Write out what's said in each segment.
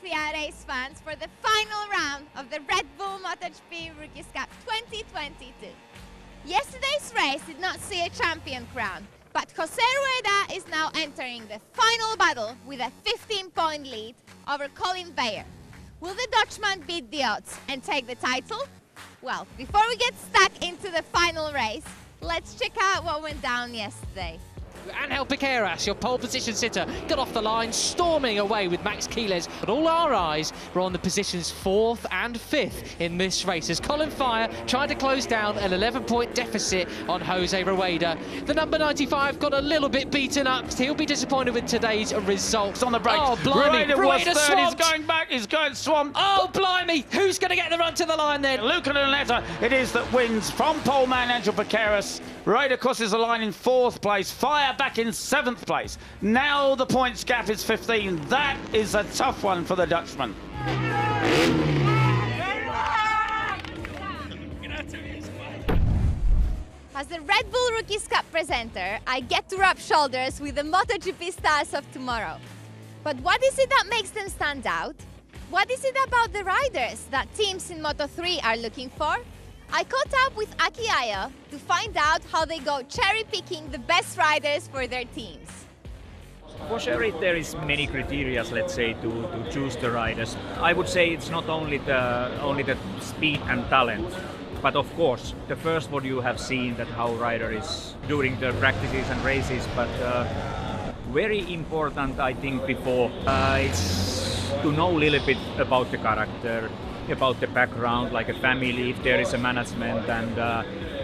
Philadelphia race fans for the final round of the Red Bull MotoGP Rookies Cup 2022. Yesterday's race did not see a champion crown, but Jose Rueda is now entering the final battle with a 15-point lead over Colin Bayer. Will the Dutchman beat the odds and take the title? Well, before we get stuck into the final race, let's check out what went down yesterday. Angel Piqueras, your pole position sitter, got off the line, storming away with Max Quiles. But all our eyes were on the positions 4th and 5th in this race as Colin Bayer tried to close down an 11-point deficit on Jose Rueda. The number 95 got a little bit beaten up. He'll be disappointed with today's results. On the brakes. Oh, blimey. Rueda was third. He's swamped. going back. He's going swamped. Oh, blimey. Who's going to get the run to the line then? Luca Lunetta it is that wins from pole man Angel Piqueras. Rueda crosses the line in 4th place. Fire back in 7th place. Now the points gap is 15. That is a tough one for the Dutchman. As the Red Bull Rookies Cup presenter, I get to rub shoulders with the MotoGP stars of tomorrow. But what is it that makes them stand out? What is it about the riders that teams in Moto3 are looking for? I caught up with Aki Ayo to find out how they go cherry-picking the best riders for their teams. For sure, there is many criteria, let's say, to choose the riders. I would say it's not only the speed and talent, but of course, the first what you have seen that how rider is during the practices and races, but very important, I think, before it's to know a little bit about the character, about the background, like a family, if there is a management, and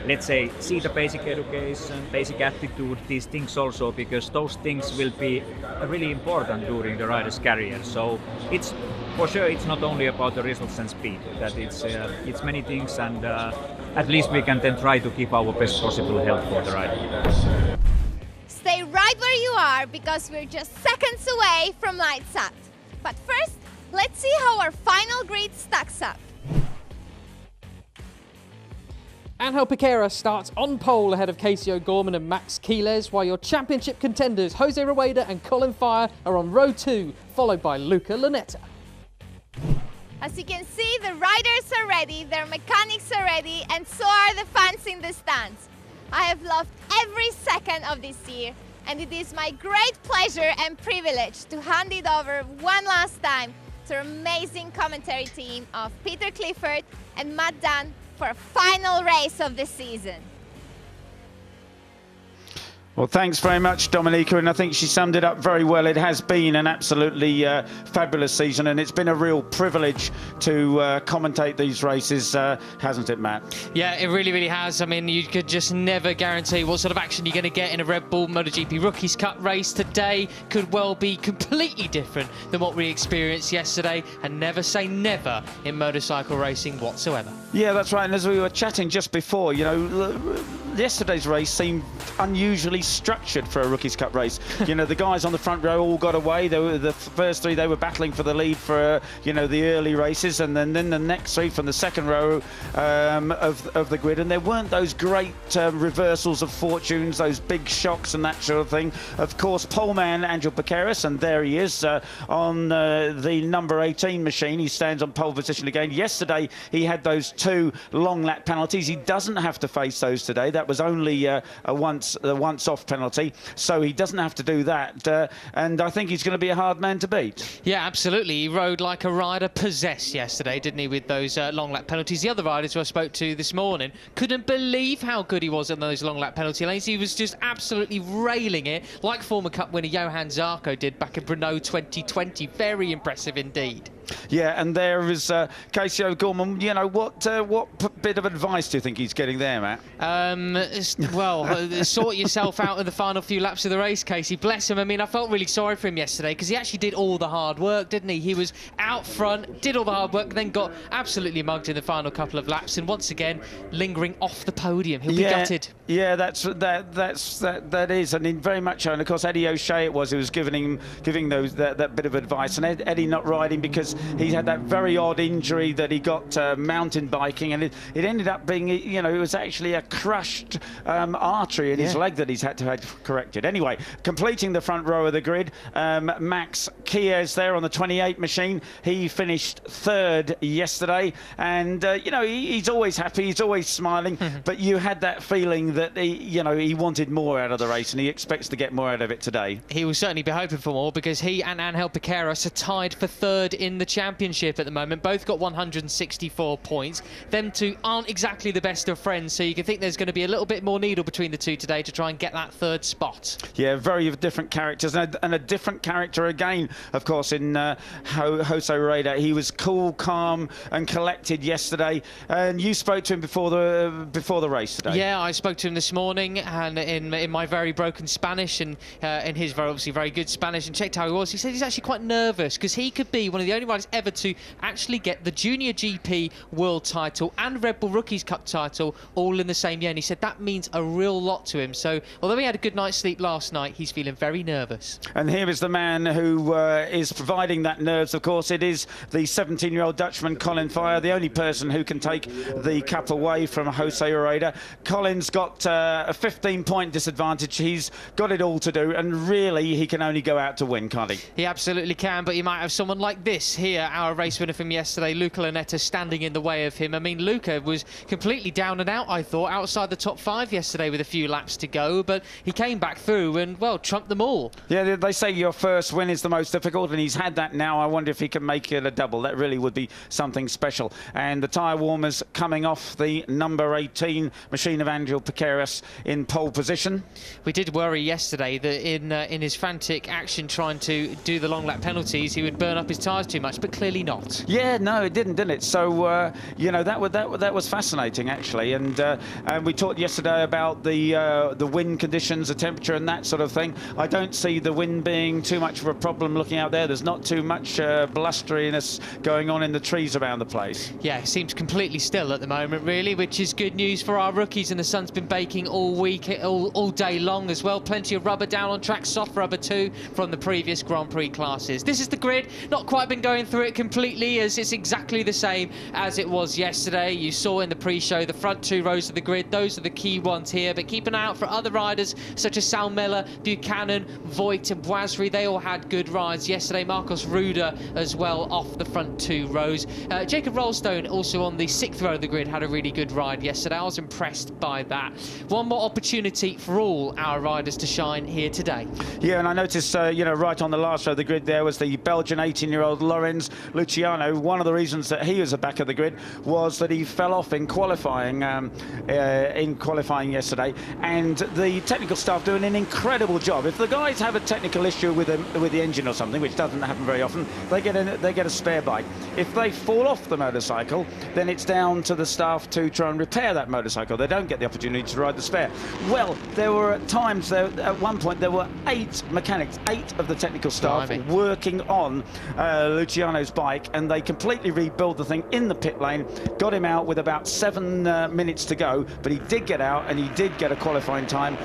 let's say see the basic education, basic attitude, these things also, because those things will be really important during the rider's career. So it's for sure it's not only about the results and speed, that it's many things, and at least we can then try to keep our best possible health for the rider. Stay right where you are because we're just seconds away from lights out. But first, let's see how our final grid stacks up. Angel Piqueras starts on pole ahead of Casey O'Gorman and Max Quiles, while your championship contenders Jose Rueda and Colin Bayer are on row 2, followed by Luca Lunetta. As you can see, the riders are ready, their mechanics are ready, and so are the fans in the stands. I have loved every second of this year, and it is my great pleasure and privilege to hand it over one last time to our amazing commentary team of Peter Clifford and Matt Dunn for a final race of the season. Well, thanks very much, Dominika, and I think she summed it up very well. It has been an absolutely fabulous season, and it's been a real privilege to commentate these races, hasn't it, Matt? Yeah, it really, really has. I mean, you could just never guarantee what sort of action you're going to get in a Red Bull MotoGP Rookies Cup race. Today could well be completely different than what we experienced yesterday, and never say never in motorcycle racing whatsoever. Yeah, that's right, and as we were chatting just before, you know, yesterday's race seemed unusually structured for a Rookies Cup race. You know, the guys on the front row all got away. They were the first 3, they were battling for the lead for you know, the early races, and then the next 3 from the second row of the grid, and there weren't those great reversals of fortunes, those big shocks and that sort of thing. Of course, poleman Angel Piqueras, and there he is on the number 18 machine. He stands on pole position again. Yesterday he had those 2 long lap penalties. He doesn't have to face those today. That was only a once-off penalty, so he doesn't have to do that. And I think he's going to be a hard man to beat. Yeah, absolutely. He rode like a rider possessed yesterday, didn't he, with those long lap penalties. The other riders who I spoke to this morning couldn't believe how good he was in those long lap penalty lanes. He was just absolutely railing it, like former Cup winner Johan Zarco did back in Brno 2020. Very impressive indeed. Yeah, and there is Casey O'Gorman. You know, what bit of advice do you think he's getting there, Matt? Well, sort yourself out in the final few laps of the race, Casey. Bless him. I mean, I felt really sorry for him yesterday because he actually did all the hard work, didn't he? He was out front, did all the hard work, then got absolutely mugged in the final couple of laps, and once again lingering off the podium. He'll be gutted. Yeah, that is, and very much so. And of course, Eddie O'Shea it was who was giving that bit of advice, and Eddie not riding because he had that very odd injury that he got mountain biking, and it ended up being, you know, it was actually a crushed artery in his leg that he's had to have corrected. Anyway, completing the front row of the grid, Max Chies there on the 28 machine. He finished third yesterday, and you know, he's always happy, he's always smiling, but you had that feeling that he wanted more out of the race, and he expects to get more out of it today. He will certainly be hoping for more, because he and Angel Piqueras are tied for third in the championship at the moment. Both got 164 points. Them two aren't exactly the best of friends, so you can think there's going to be a little bit more needle between the two today to try and get that third spot. Yeah, very different characters, and a different character again, of course, in Jose Rueda. He was cool, calm and collected yesterday, and you spoke to him before the race today. Yeah, I spoke to him this morning, and in my very broken Spanish, and in his obviously very good Spanish, and checked how he was. He said he's actually quite nervous, because he could be one of the only riders ever to actually get the Junior GP World title and Red Bull Rookies Cup title all in the same year, and he said that means a real lot to him. So although he had a good night's sleep last night, he's feeling very nervous. And here is the man who is providing that nerves, of course. It is the 17-year-old Dutchman Colin Fire, the only person who can take the cup away from Jose Rueda. Colin's got a 15-point disadvantage. He's got it all to do, and really he can only go out to win, can't he? He absolutely can, but you might have someone like this here, our race winner from yesterday, Luca Lunetta, standing in the way of him. I mean, Luca was completely down and out, I thought, outside the top 5 yesterday with a few laps to go, but he came back through and, well, trumped them all. Yeah, they say your first win is the most difficult, and he's had that now. I wonder if he can make it a double. That really would be something special. And the tyre warmers coming off the number 18 machine of Angel Piqueras in pole position. We did worry yesterday that in his frantic action trying to do the long lap penalties, he would burn up his tyres too much, but clearly not. Yeah, no, it didn't it? So, you know, that was fascinating, actually. And we talked yesterday about the wind conditions, the temperature and that sort of thing. I don't see the wind being too much of a problem looking out there. There's not too much blusteriness going on in the trees around the place. Yeah, it seems completely still at the moment, really, which is good news for our rookies, and the sun's been baking all week, all day long as well. Plenty of rubber down on track, soft rubber too, from the previous Grand Prix classes. This is the grid. Not quite been going through it completely, as it's exactly the same as it was yesterday. You saw in the pre-show the front 2 rows of the grid. Those are the key ones here, but keep an eye out for other riders such as Sal Miller, Buchanan, Voigt and Boisry. They all had good rides yesterday. Marcos Ruda as well off the front 2 rows. Jacob Rollstone also on the 6th row of the grid had a really good ride yesterday. I was impressed by that. One more opportunity for all our riders to shine here today. Yeah, and I noticed, you know, right on the last row of the grid there was the Belgian 18-year-old Lorenz Luciano. One of the reasons that he was at the back of the grid was that he fell off in qualifying yesterday, and the technical staff doing an incredible job. If the guys have a technical issue with the engine or something, which doesn't happen very often, they get a spare bike. If they fall off the motorcycle, then it's down to the staff to try and repair that motorcycle. They don't get the opportunity to ride the spare. Well, there were at times, at one point, there were 8 mechanics, 8 of the technical staff working on Luciano's bike, and they completely rebuilt the thing in the pit lane, got him out with about 7 minutes to go, but he did get out and he did get a qualifying time,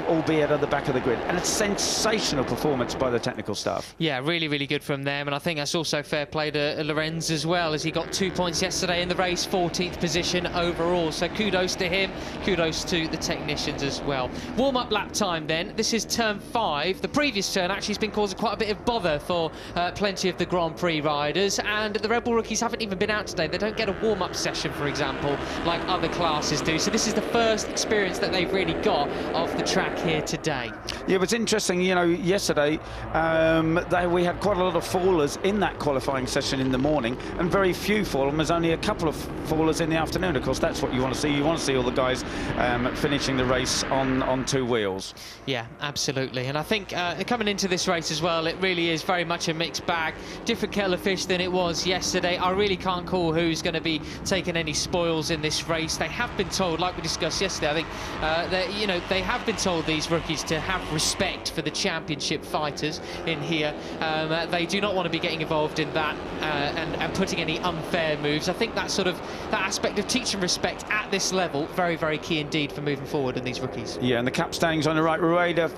albeit at the back of the grid. And a sensational performance by the technical staff. Yeah, really, really good from them, and I think that's also fair play to Lorenz as well, as he got 2 points yesterday in the race, 14th position overall. So kudos to him, kudos to the technicians as well. Warm-up lap time then. This is turn 5. The previous turn actually has been causing quite a bit of bother for plenty of the Grand Prix riders, and the Red Bull rookies haven't even been out today. They don't get a warm-up session, for example, like other classes do. So this is the first experience that they've really got of the track here today. Yeah, it was interesting, you know, yesterday we had quite a lot of fallers in that qualifying session in the morning, and very few fallen. There's only a couple of fallers in the afternoon. Of course, that's what you want to see. You want to see all the guys finishing the race on 2 wheels. Yeah, absolutely. And I think coming into this race as well, it really is very much a mixed bag. Different kettle of fish than it was yesterday. I really can't call who's going to be taking any spoils in this race. They have been told, like we discussed yesterday, I think, that, you know, they have been told, these rookies, to have respect for the championship fighters in here. They do not want to be getting involved in that and putting any unfair moves. I think that aspect of teaching respect at this level, very, very key indeed for moving forward in these rookies. Yeah, and the cap standings on the right, Rueda,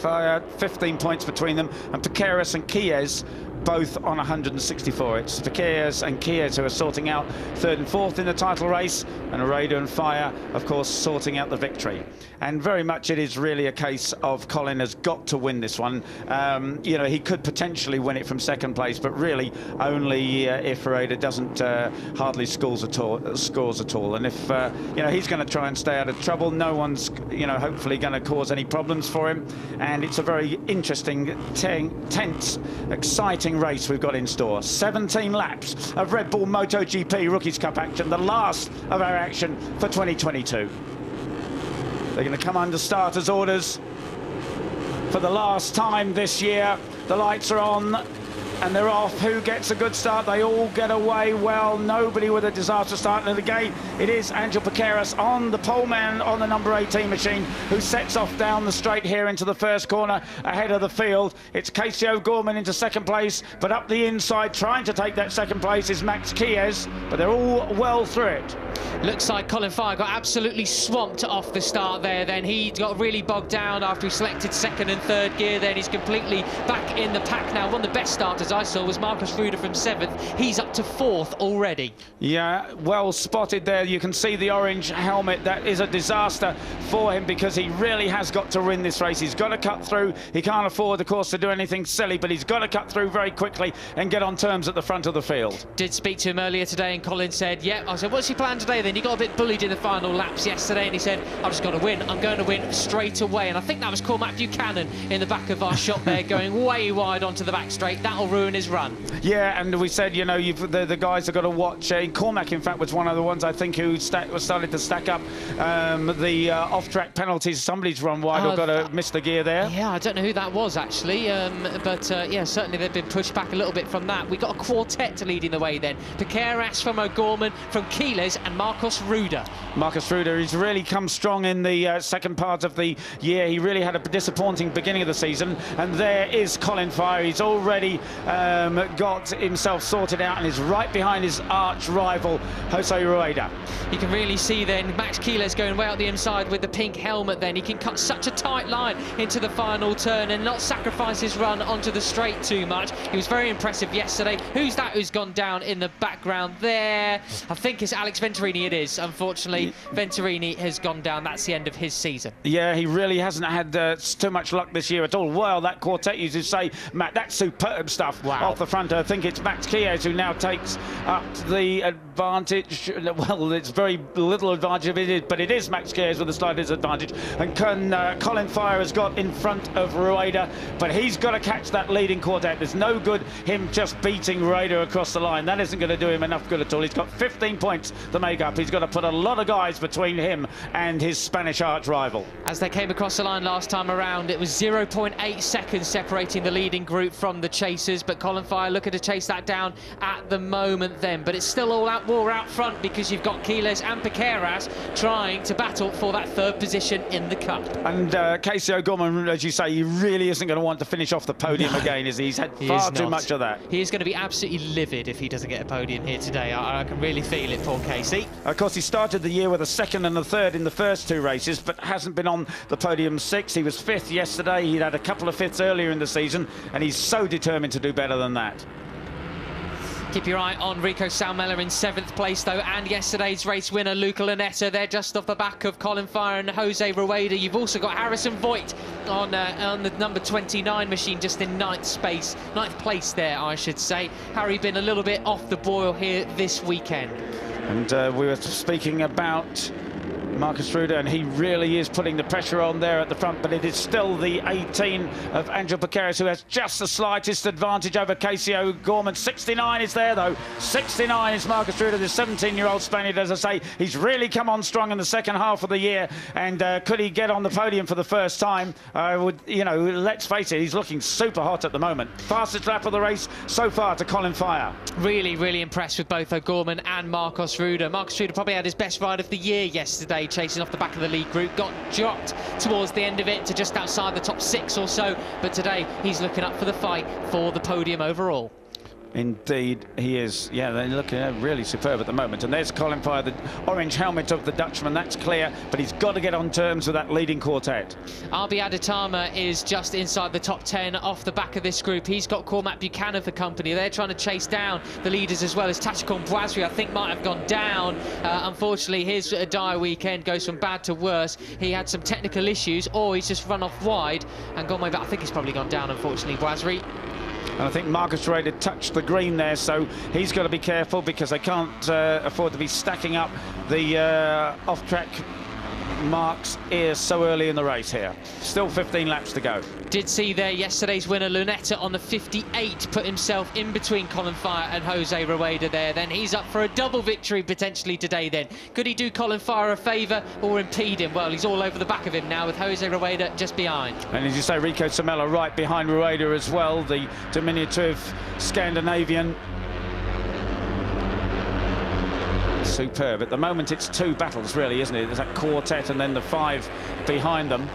15 points between them, and Piqueras and Chies both on 164. It's Piqueras and Kies who are sorting out third and fourth in the title race, and Rueda and Fire, of course, sorting out the victory. And very much it is really a case of Colin has got to win this one. You know, he could potentially win it from second place, but really only if Rueda doesn't hardly scores at all. And if you know, he's going to try and stay out of trouble, no one's, you know, hopefully going to cause any problems for him. And it's a very interesting, tense, exciting race we've got in store. 17 laps of Red Bull MotoGP Rookies Cup action, the last of our action for 2022. They're going to come under starters' orders for the last time this year. The lights are on and they're off. Who gets a good start? They all get away well. Nobody with a disaster start. And again, it is Angel Piqueras on the pole man on the number 18 machine who sets off down the straight here into the first corner ahead of the field. It's Casey O'Gorman into second place, but up the inside trying to take that second place is Max Kies, but they're all well through it. Looks like Colin Fire got absolutely swamped off the start there. Then he got really bogged down after he selected second and third gear. Then he's completely back in the pack now. One of the best starters I saw was Marcus Rueda from 7th. He's up to 4th already. Yeah, well spotted there. You can see the orange helmet. That is a disaster for him because he really has got to win this race. He's got to cut through. He can't afford, of course, to do anything silly, but he's got to cut through very quickly and get on terms at the front of the field. Did speak to him earlier today, and Colin said, yeah. I said, what's your plan today then? You got a bit bullied in the final laps yesterday, and he said, I've just got to win. I'm going to win straight away. And I think that was Cormac Buchanan in the back of our shot there, going way wide onto the back straight. That'll ruin his run. Yeah, and we said, you know, the guys have got to watch. Cormac, in fact, was one of the ones I think who started to stack up the off-track penalties. Somebody's run wide or got to miss the gear there. Yeah, I don't know who that was actually, but yeah, certainly they've been pushed back a little bit from that. We got a quartet leading the way then. Piqueras from O'Gorman, from Keeles, and Marcos Rueda. Marcos Rueda, he's really come strong in the second part of the year. He really had a disappointing beginning of the season, and there is Colin Fire. He's already got himself sorted out and is right behind his arch rival Jose Rueda. You can really see then Max Keeles going way out the inside with the pink helmet. Then he can cut such a tight line into the final turn and not sacrifice his run onto the straight too much. He was very impressive yesterday. Who's that who's gone down in the background there? I think it's Alex Venturini. It is, unfortunately. Venturini has gone down. That's the end of his season. Yeah, he really hasn't had too much luck this year at all. Well, that quartet, you should say, Matt, that's superb stuff off the front. I think it's Max Kies who now takes up the advantage. Well, it's very little advantage of it, but it is Max Kies with the slightest advantage. And Colin Fire has got in front of Rueda, but he's got to catch that leading quartet. There's no good him just beating Rueda across the line. That isn't going to do him enough good at all. He's got 15 points to make up. He's got to put a lot of guys between him and his Spanish arch rival. As they came across the line last time around, it was 0.8 seconds separating the leading group from the chasers, but Colin Fire looking to chase that down at the moment then. But it's still all out war out front because you've got Keeles and Piqueras trying to battle for that third position in the Cup. And Casey O'Gorman, as you say, he really isn't going to want to finish off the podium again, is he? He's had far too much of that. He is going to be absolutely livid if he doesn't get a podium here today. I can really feel it, poor Casey. Of course, he started the year with a second and a third in the first two races, but hasn't been on the podium since. He was 5th yesterday. He'd had a couple of 5ths earlier in the season, and he's so determined to do better than that. Keep your eye on Rico Salmela in 7th place, though, and yesterday's race winner, Luca Lunetta. They're just off the back of Colin Fire and Jose Rueda. You've also got Harrison Voigt on the number 29 machine, just in 9th place there, I should say. Harry been a little bit off the boil here this weekend. And we were speaking about Marcus Rueda, and he really is putting the pressure on there at the front, but it is still the 18 of Angel Piqueras who has just the slightest advantage over Casey O'Gorman. 69 is there, though. 69 is Marcus Rueda, the 17-year-old Spaniard. As I say, he's really come on strong in the second half of the year, and could he get on the podium for the first time? You know, let's face it, he's looking super hot at the moment. Fastest lap of the race so far to Colin Fire. Really, really impressed with both O'Gorman and Marcos Rueda. Marcos Rueda probably had his best ride of the year yesterday, chasing off the back of the lead group, got dropped towards the end of it to just outside the top 6 or so, but today he's looking up for the fight for the podium overall. Indeed, he is. Yeah, they're looking really superb at the moment. And there's Colin Fire, the orange helmet of the Dutchman. That's clear, but he's got to get on terms with that leading quartet. Arbi Aditama is just inside the top 10 off the back of this group. He's got Cormac Buchanan for company. They're trying to chase down the leaders as well as Tachikon Boisri, I think, might have gone down. Unfortunately, his dire weekend goes from bad to worse. He had some technical issues, or he's just run off wide and gone way back. I think he's probably gone down, unfortunately, Boisri. And I think Marcus Rader touched the green there, so he's got to be careful because they can't afford to be stacking up the off-track marks here so early in the race here. Still 15 laps to go. Did see there yesterday's winner Lunetta on the 58 put himself in between Colin Fire and Jose Rueda there. Then he's up for a double victory potentially today then. Could he do Colin Fire a favour or impede him? Well, he's all over the back of him now with Jose Rueda just behind. And as you say, Rico Samela right behind Rueda as well, the diminutive Scandinavian. Superb. At the moment it's two battles really, isn't it? There's that quartet and then the five behind them.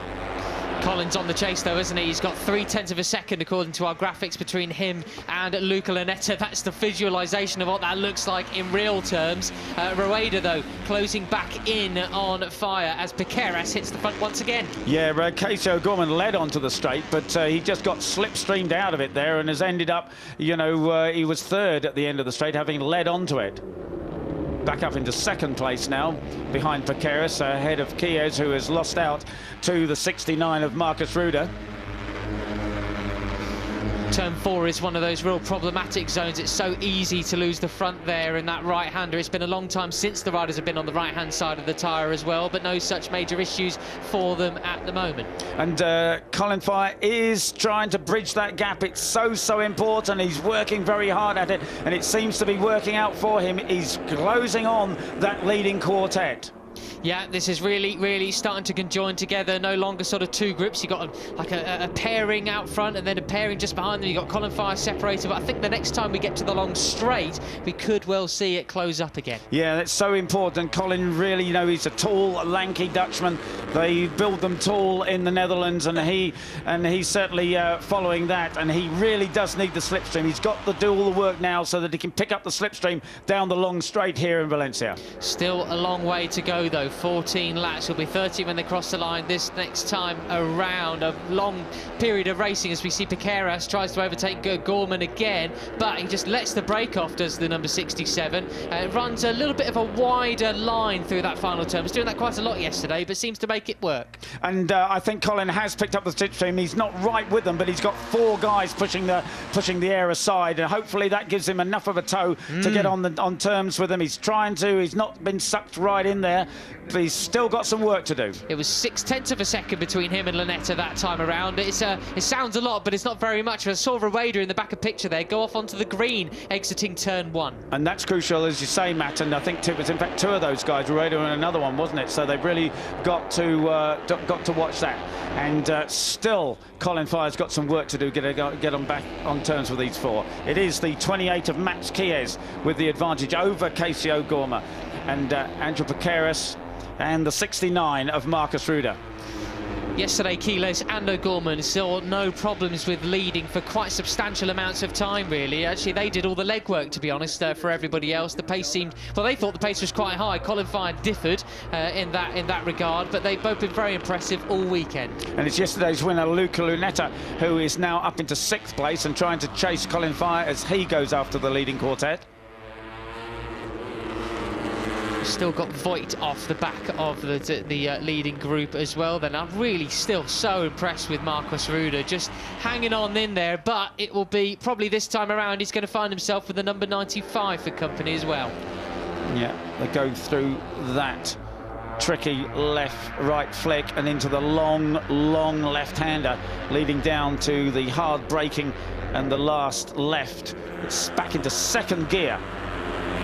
Colin's on the chase though, isn't he? He's got 0.3 of a second according to our graphics between him and Luca Lunetta. That's the visualisation of what that looks like in real terms. Rueda though closing back in on Fire as Piqueras hits the front once again. Yeah, Casey O'Gorman led onto the straight, but he just got slipstreamed out of it there and has ended up, you know, he was third at the end of the straight having led onto it. Back up into second place now, behind Piqueras, ahead of Chies, who has lost out to the 69 of Marcus Rueda. Turn 4 is one of those real problematic zones. It's so easy to lose the front there in that right-hander. It's been a long time since the riders have been on the right-hand side of the tyre as well, but no such major issues for them at the moment. And Colin Fire is trying to bridge that gap. It's so important. He's working very hard at it, and it seems to be working out for him. He's closing on that leading quartet. Yeah, this is really starting to conjoin together. No longer sort of two groups. You've got a pairing out front and then a pairing just behind them. You've got Colin Fire separated, but I think the next time we get to the long straight, we could well see it close up again. Yeah, that's so important. Colin really, you know, he's a tall, lanky Dutchman. They build them tall in the Netherlands, and he's certainly following that, and he really does need the slipstream. He's got to do all the work now so that he can pick up the slipstream down the long straight here in Valencia. Still a long way to go, though. 14 laps, will be 30 when they cross the line this next time around. A long period of racing as we see Piqueras tries to overtake Gorman again, but he just lets the brake off, does the number 67. Runs a little bit of a wider line through that final turn. Was doing that quite a lot yesterday, but seems to make it work. And I think Colin has picked up the slipstream. He's not right with them, but he's got four guys pushing the air aside, and hopefully that gives him enough of a tow to get on terms with them. He's trying to. He's not been sucked right in there, but he's still got some work to do. It was 0.6 of a second between him and Lunetta that time around. It sounds a lot, but it's not very much. I saw Rueda in the back of picture there go off onto the green, exiting turn 1. And that's crucial, as you say, Matt. And I think it was, in fact, two of those guys, Rueda and another one, wasn't it? So they've really got to watch that. And still, Colin Fire's got some work to do, get on back on terms with these four. It is the 28 of Max Chies with the advantage over Casey O'Gorman and Andrew Piqueras, and the 69 of Marcus Rueda. Yesterday, Chies and O'Gorman saw no problems with leading for quite substantial amounts of time, really. Actually, they did all the legwork, to be honest, for everybody else. The pace seemed... Well, they thought the pace was quite high. Colin Fire differed in that regard, but they've both been very impressive all weekend. And it's yesterday's winner, Luca Lunetta, who is now up into 6th place and trying to chase Colin Fire as he goes after the leading quartet. Still got Voigt off the back of the leading group as well. Then I'm really still so impressed with Marcus Rueda, just hanging on in there, but it will be probably this time around he's going to find himself with the number 95 for company as well. Yeah, they go through that tricky left-right flick and into the long left-hander, leading down to the hard braking and the last left. It's back into second gear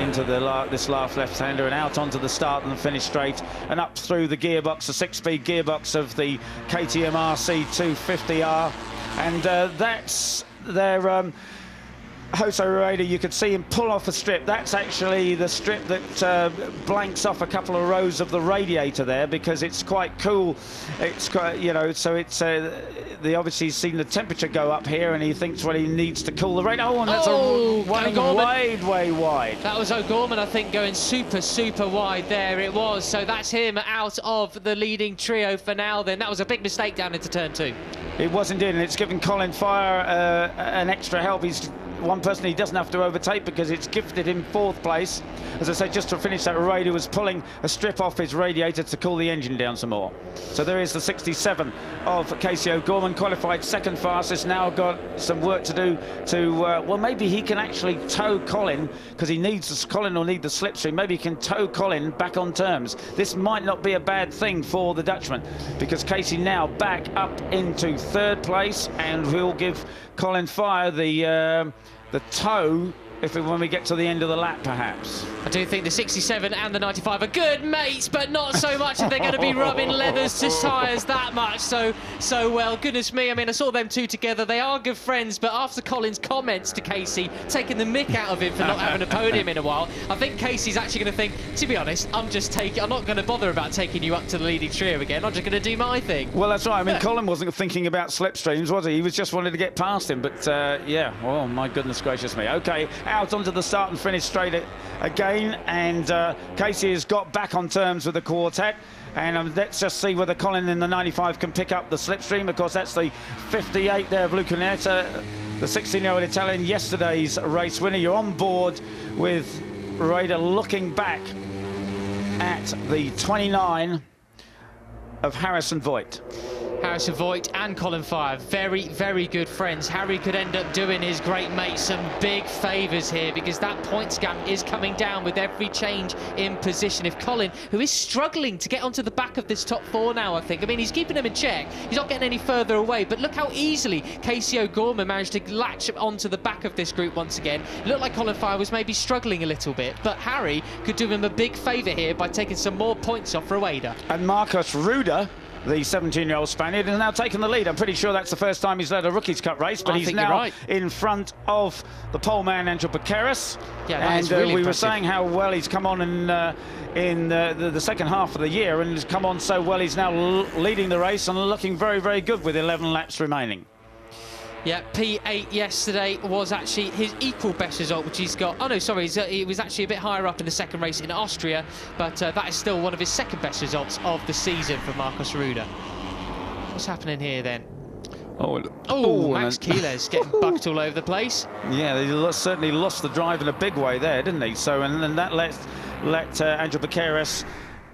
into this last left-hander and out onto the start and the finish straight and up through the gearbox, the 6-speed gearbox of the KTM RC 250R, and that's their Jose Rueda, you could see him pull off a strip. That's actually the strip that blanks off a couple of rows of the radiator there, because it's quite cool. It's quite, you know, so it's they obviously seen the temperature go up here, and he thinks, well, he needs to cool the radiator. Oh, and that's running way wide. That was O'Gorman, I think, going super wide there. It was. So that's him out of the leading trio for now. Then that was a big mistake down into turn 2. It was indeed, and it's given Colin Fire an extra help. He's one person he doesn't have to overtake because it's gifted him 4th place. As I said, just to finish that, Rueda was pulling a strip off his radiator to cool the engine down some more. So there is the 67 of Casey O'Gorman, qualified 2nd fastest. Now got some work to do to, well, maybe he can actually tow Colin, because he needs, Colin will need the slipstream. Maybe he can tow Colin back on terms. This might not be a bad thing for the Dutchman, because Casey now back up into 3rd place, and will give Colin Fire the tow when we get to the end of the lap, perhaps. I do think the 67 and the 95 are good mates, but not so much if they're going to be rubbing leathers to tyres that much. So well, goodness me. I mean, I saw them two together. They are good friends, but after Colin's comments to Casey, taking the mick out of him for not having a podium in a while, I think Casey's actually going to think, to be honest, I'm not going to bother about taking you up to the leading trio again. I'm just going to do my thing. Well, that's right. I mean, Colin wasn't thinking about slipstreams, was he? He was just wanting to get past him. But yeah, oh my goodness gracious me. Okay, out onto the start and finish straight again, and Casey has got back on terms with the quartet. And let's just see whether Colin in the 95 can pick up the slipstream. Of course, that's the 58 there of Luca Netta, the 16-year-old Italian, yesterday's race winner. You're on board with Rueda, looking back at the 29 of Harrison Voigt. Harrison Voigt and Colin Fire, very good friends. Harry could end up doing his great mate some big favours here, because that points gap is coming down with every change in position. If Colin, who is struggling to get onto the back of this top 4 now, I think. I mean, he's keeping him in check. He's not getting any further away, but look how easily Casey O'Gorman managed to latch onto the back of this group once again. It looked like Colin Fire was maybe struggling a little bit, but Harry could do him a big favour here by taking some more points off Rueda. And Marcos Rueda, the 17-year-old Spaniard, has now taken the lead. I'm pretty sure that's the first time he's led a Rookies Cup race, but he's now in front of the pole man, Angel Baqueras. Yeah, and really we were saying how well he's come on in the second half of the year, and has come on so well. He's now leading the race and looking very good with 11 laps remaining. Yeah, P8 yesterday was actually his equal best result, which he's got. Oh no, sorry, he was actually a bit higher up in the second race in Austria, but that is still one of his second best results of the season for Marcos Rueda. What's happening here then? Oh, Max Quiles getting bucked all over the place. Yeah, he certainly lost the drive in a big way there, didn't he? So, and then that let Angel Baqueras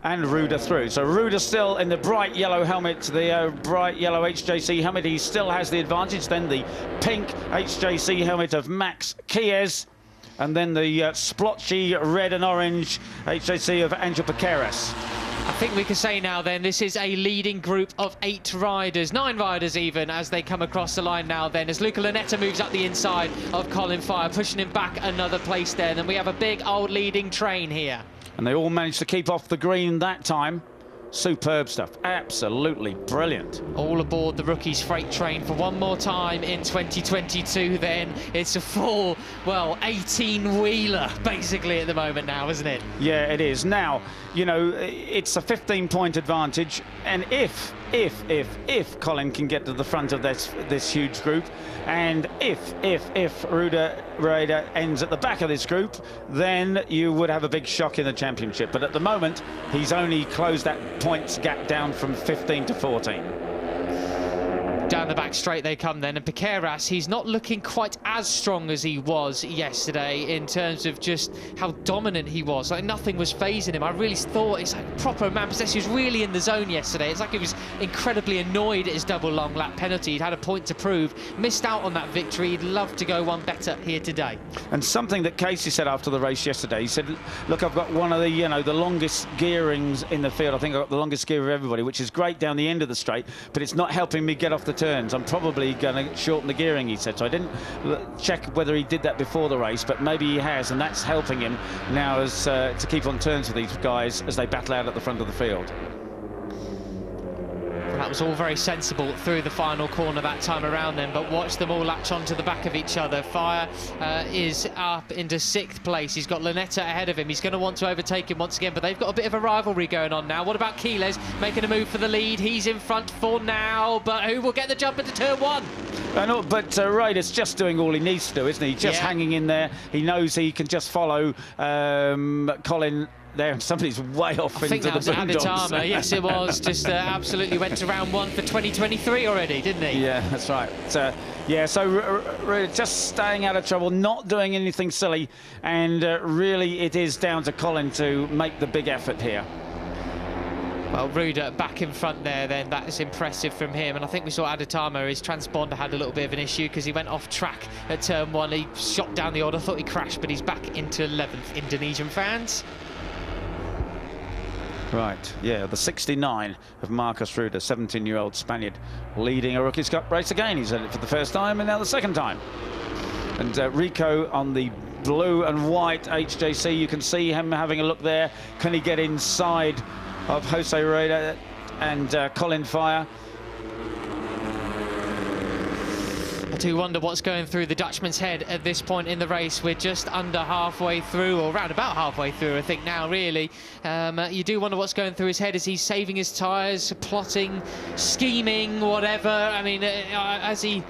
and Rueda through. So Rueda still in the bright yellow helmet, the bright yellow HJC helmet. He still has the advantage. Then the pink HJC helmet of Max Quiles, and then the splotchy red and orange HJC of Angel Baqueras. I think we can say now then this is a leading group of 8 riders, 9 riders even, as they come across the line now then, as Luca Lunetta moves up the inside of Colin Fire, pushing him back another place there. Then we have a big old leading train here. And they all managed to keep off the green that time. Superb stuff. Absolutely brilliant. All aboard the Rookies freight train for one more time in 2022 then. It's a full, well, 18-wheeler basically at the moment now, isn't it? Yeah, it is. Now, you know, it's a 15-point advantage, and if Colin can get to the front of this huge group, and if Rueda ends at the back of this group, then you would have a big shock in the championship. But at the moment, he's only closed that points gap down from 15 to 14. Down the back straight they come then, and Baqueras, he's not looking quite as strong as he was yesterday in terms of just how dominant he was. Like, nothing was phasing him. I really thought it's like proper man possessed. He was really in the zone yesterday. It's like he was incredibly annoyed at his double long lap penalty. He'd had a point to prove, missed out on that victory. He'd love to go one better here today. And something that Casey said after the race yesterday, he said, look, I've got one of the, you know, the longest gearings in the field. I think I've got the longest gear of everybody, which is great down the end of the straight, but it's not helping me get off the turns. I'm probably going to shorten the gearing, he said. So I didn't check whether he did that before the race, but maybe he has, and that's helping him now as to keep on turns with these guys as they battle out at the front of the field. That that was all very sensible through the final corner that time around then, but watch them all latch onto the back of each other. Fire is up into 6th place. He's got Lanetta ahead of him. He's going to want to overtake him once again, but they've got a bit of a rivalry going on now. What about Quiles making a move for the lead? He's in front for now, but who will get the jump into turn 1? But Ryder's just doing all he needs to do, isn't he? Just hanging in there. He knows he can just follow Colin there. Somebody's way off into the boondocks. I think that was Aditama. Yes, it was. Just absolutely went to round 1 for 2023 already, didn't he? Yeah, that's right. Yeah, so just staying out of trouble, not doing anything silly, and really it is down to Colin to make the big effort here. Well, Ruda back in front there then, that is impressive from him. And I think we saw Aditama, his transponder had a little bit of an issue because he went off track at turn 1. He shot down the order, thought he crashed, but he's back into 11th. Indonesian fans. Right, yeah, the 69 of Marcus Ruda, 17-year-old Spaniard, leading a Rookies Cup race again. He's done it for the first time and now the second time. And Rico on the blue and white HJC, you can see him having a look there. Can he get inside of Jose Rueda and Colin Fire? I do wonder what's going through the Dutchman's head at this point in the race. We're just under halfway through, or round about halfway through, I think now, really. You do wonder what's going through his head. Is he saving his tyres, plotting, scheming, whatever? I mean, as he...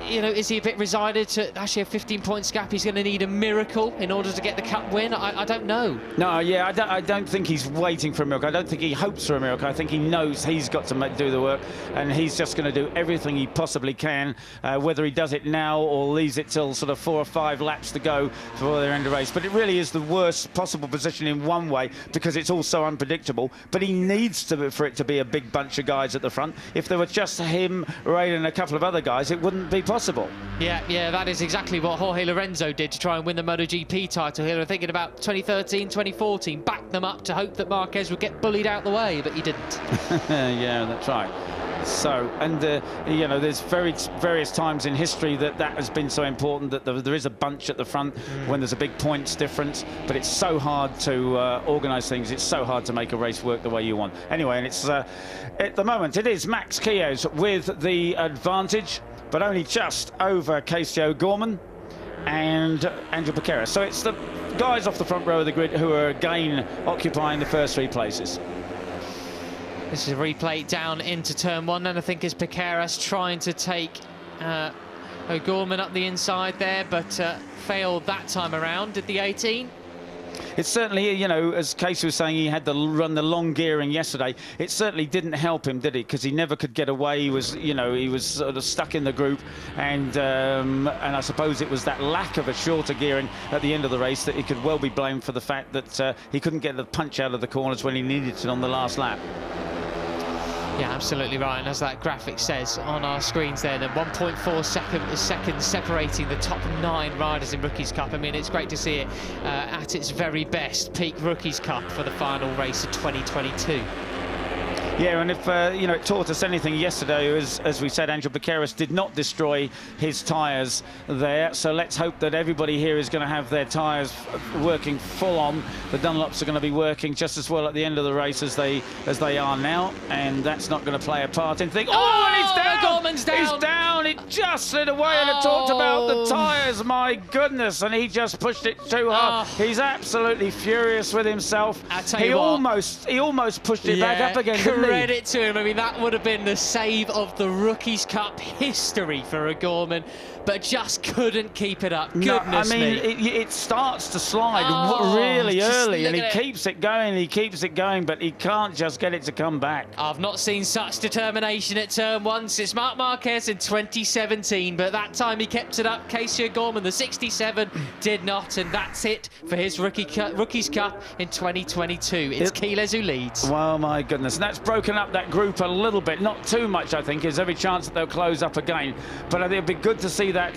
You know, is he a bit resigned to actually a 15 points gap? He's going to need a miracle in order to get the cup win. I don't know. No, yeah, I don't think he's waiting for a miracle. I don't think he hopes for a miracle. I think he knows he's got to do the work, and he's just going to do everything he possibly can, whether he does it now or leaves it till sort of 4 or 5 laps to go before they end the race. But it really is the worst possible position in one way because it's all so unpredictable. But he needs for it to be a big bunch of guys at the front. If there were just him, Ray, and a couple of other guys, it wouldn't be possible. Yeah, that is exactly what Jorge Lorenzo did to try and win the MotoGP title here. I'm thinking about 2013, 2014, backed them up to hope that Marquez would get bullied out the way, but he didn't. Yeah, that's right. So, and you know, there's various times in history that has been so important that there is a bunch at the front when there's a big points difference, but it's so hard to organise things. It's so hard to make a race work the way you want. Anyway, and it's at the moment it is Max Quiles with the advantage, but only just over Casey O'Gorman and Andrew Pequeira. So it's the guys off the front row of the grid who are again occupying the first 3 places. This is a replay down into turn 1, and I think as Pequeiras trying to take O'Gorman up the inside there, but failed that time around. Did the 18? It's certainly, you know, as Casey was saying, he had to run the long gearing yesterday. It certainly didn't help him, did it? Because he never could get away. He was, you know, he was sort of stuck in the group, and I suppose it was that lack of a shorter gearing at the end of the race that he could well be blamed for the fact that he couldn't get the punch out of the corners when he needed it on the last lap. Yeah, absolutely right. And as that graphic says on our screens there, then 1.4 seconds separating the top 9 riders in Rookies Cup. I mean, it's great to see it at its very best, peak Rookies Cup for the final race of 2022. Yeah, and if, you know, it taught us anything yesterday, as we said, Angel Pequeiras did not destroy his tyres there. So let's hope that everybody here is going to have their tyres working full on. The Dunlops are going to be working just as well at the end of the race as they are now. And that's not going to play a part in things. Oh, and he's down! Gorman's down! He's down! It just slid away, and it talked about the tyres, my goodness. And he just pushed it too hard. He's absolutely furious with himself. I tell you what, he almost pushed it back up again, didn't he? Credit to him. I mean, that would have been the save of the Rookies Cup history for O'Gorman, but just couldn't keep it up. Goodness me. It starts to slide really early, and he keeps it going, but he can't just get it to come back. I've not seen such determination at turn 1 since Marc Marquez in 2017, but that time he kept it up. Casey O'Gorman, the 67, did not, and that's it for his Rookies Cup in 2022. It's Quiles who leads. Well, my goodness, and that's broken up that group a little bit, not too much. I think there's every chance that they'll close up again, but I think it'd be good to see that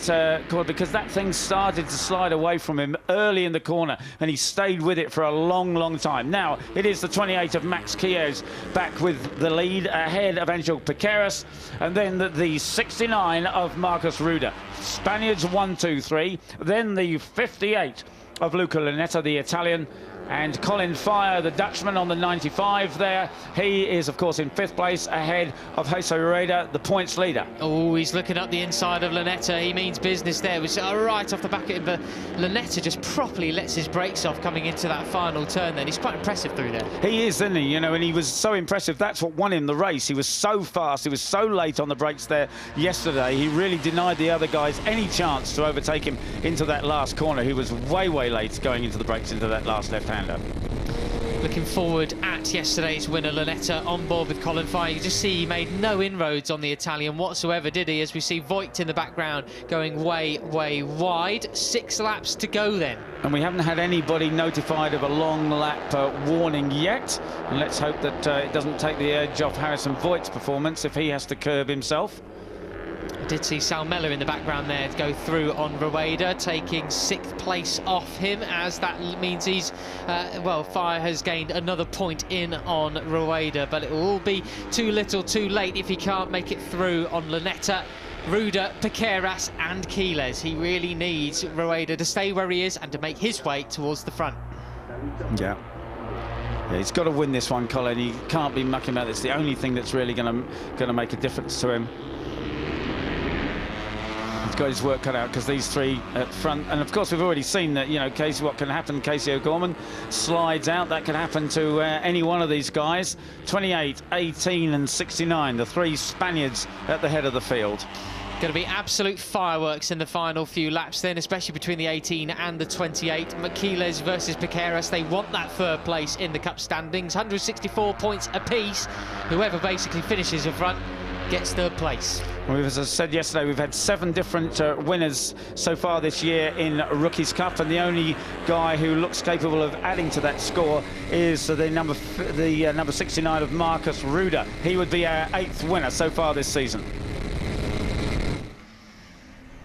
because that thing started to slide away from him early in the corner, and he stayed with it for a long time. Now it is the 28 of Max Quiles back with the lead ahead of Angel Pequeiras, and then the 69 of Marcus Ruda. Spaniards 1, 2, 3, then the 58 of Luca Lunetta, the Italian, and Colin Fire, the Dutchman, on the 95 there. He is, of course, in 5th place, ahead of Jose Rueda, the points leader. Oh, he's looking up the inside of Lunetta. He means business there. It was right off the back of him, but Lunetta just properly lets his brakes off coming into that final turn then. He's quite impressive through there. He is, isn't he? You know, and he was so impressive. That's what won him the race. He was so fast. He was so late on the brakes there yesterday. He really denied the other guys any chance to overtake him into that last corner. He was way, way late going into the brakes into that last left-hander. Looking forward at yesterday's winner, Lunetta, on board with Colin Fire. You just see he made no inroads on the Italian whatsoever, did he? As we see Voigt in the background going way, way wide. 6 laps to go then. And we haven't had anybody notified of a long lap warning yet. And let's hope that it doesn't take the edge off Harrison Voigt's performance if he has to curb himself. I did see Sal Mella in the background there to go through on Rueda, taking 6th place off him, as that means he's, well, Fire has gained another point in on Rueda, but it will all be too little too late if he can't make it through on Lunetta, Rueda, Piqueras and Quiles. He really needs Rueda to stay where he is and to make his way towards the front. Yeah, he's got to win this one, Colin. He can't be mucking about. It's the only thing that's really going to make a difference to him. He's got his work cut out because these 3 at front, and of course we've already seen that, you know, what can happen. Casey O'Gorman slides out. That could happen to any one of these guys. 28, 18 and 69, the 3 Spaniards at the head of the field. Going to be absolute fireworks in the final few laps then, especially between the 18 and the 28. Quiles versus Piqueras. They want that 3rd place in the Cup standings. 164 points apiece. Whoever basically finishes in front gets 3rd place. Well, as I said yesterday, we've had 7 different winners so far this year in Rookies Cup, and the only guy who looks capable of adding to that score is the number 69 of Marcus Rueda. He would be our 8th winner so far this season.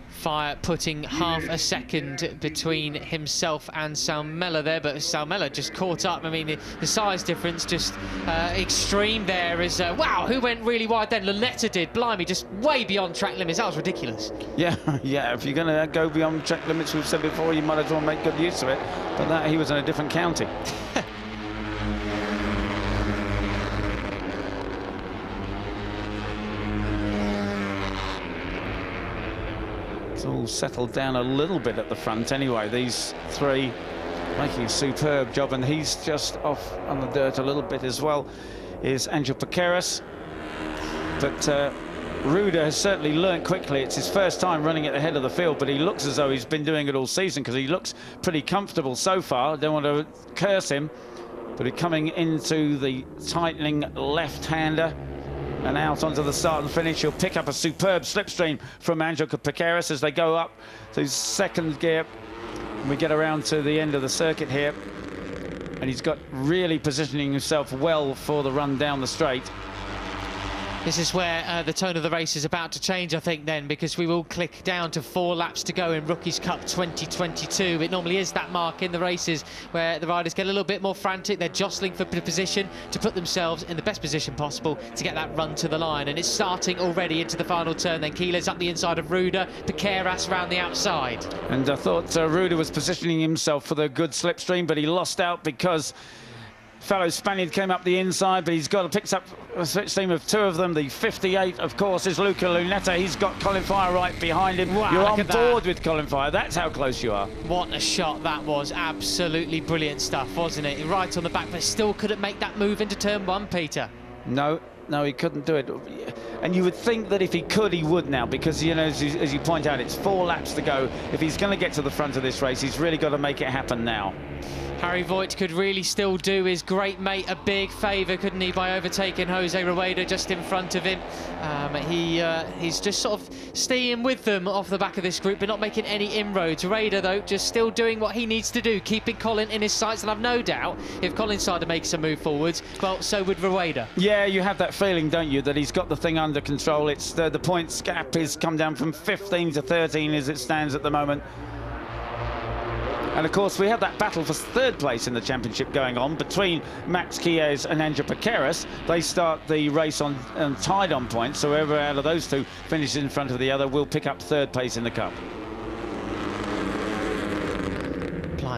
Fire putting half a second between himself and Sal Mella there, but Sal Mella just caught up. I mean, the size difference just extreme there. Is wow, who went really wide then? Lunetta did. Blimey, just way beyond track limits. That was ridiculous. Yeah, yeah. If you're going to go beyond track limits, we've said before, you might as well make good use of it. But that, he was in a different county. It's all settled down a little bit at the front anyway. These 3 making a superb job, and he's just off on the dirt a little bit as well, is Angel Piqueras. But Rueda has certainly learnt quickly. It's his first time running at the head of the field, but he looks as though he's been doing it all season, because he looks pretty comfortable so far. I don't want to curse him, but he's coming into the tightening left-hander and out onto the start and finish. He'll pick up a superb slipstream from Angel Piqueras as they go up to 2nd gear. We get around to the end of the circuit here, and he's got really positioning himself well for the run down the straight. This is where the tone of the race is about to change, I think, then, because we will click down to 4 laps to go in Rookies Cup 2022. It normally is that mark in the races where the riders get a little bit more frantic. They're jostling for position to put themselves in the best position possible to get that run to the line. And it's starting already into the final turn. Then Quiles up the inside of Rueda, Piqueras round the outside. And I thought Rueda was positioning himself for the good slipstream, but he lost out because fellow Spaniard came up the inside, but he's got to pick up a slipstream of 2 of them. The 58, of course, is Luca Lunetta. He's got Colin Fire right behind him. Wow, you're on board with Colin Fire. That's how close you are. What a shot that was. Absolutely brilliant stuff, wasn't it? Right on the back, but still couldn't make that move into turn 1, Peter. No, he couldn't do it. And you would think that if he could, he would now, because, you know, as you point out, it's 4 laps to go. If he's going to get to the front of this race, he's really got to make it happen now. Harry Voigt could really still do his great mate a big favour, couldn't he, by overtaking Jose Rueda just in front of him. He's just sort of staying with them off the back of this group, but not making any inroads. Rueda, though, just still doing what he needs to do, keeping Colin in his sights, and I've no doubt if Colin started to make some move forwards, well, so would Rueda. Yeah, you have that feeling, don't you, that he's got the thing under control. It's the points gap has come down from 15 to 13 as it stands at the moment. And of course, we have that battle for 3rd place in the championship going on between Max Quiles and Angel Piqueras. They start the race on tied on points, so whoever out of those 2 finishes in front of the other will pick up 3rd place in the Cup.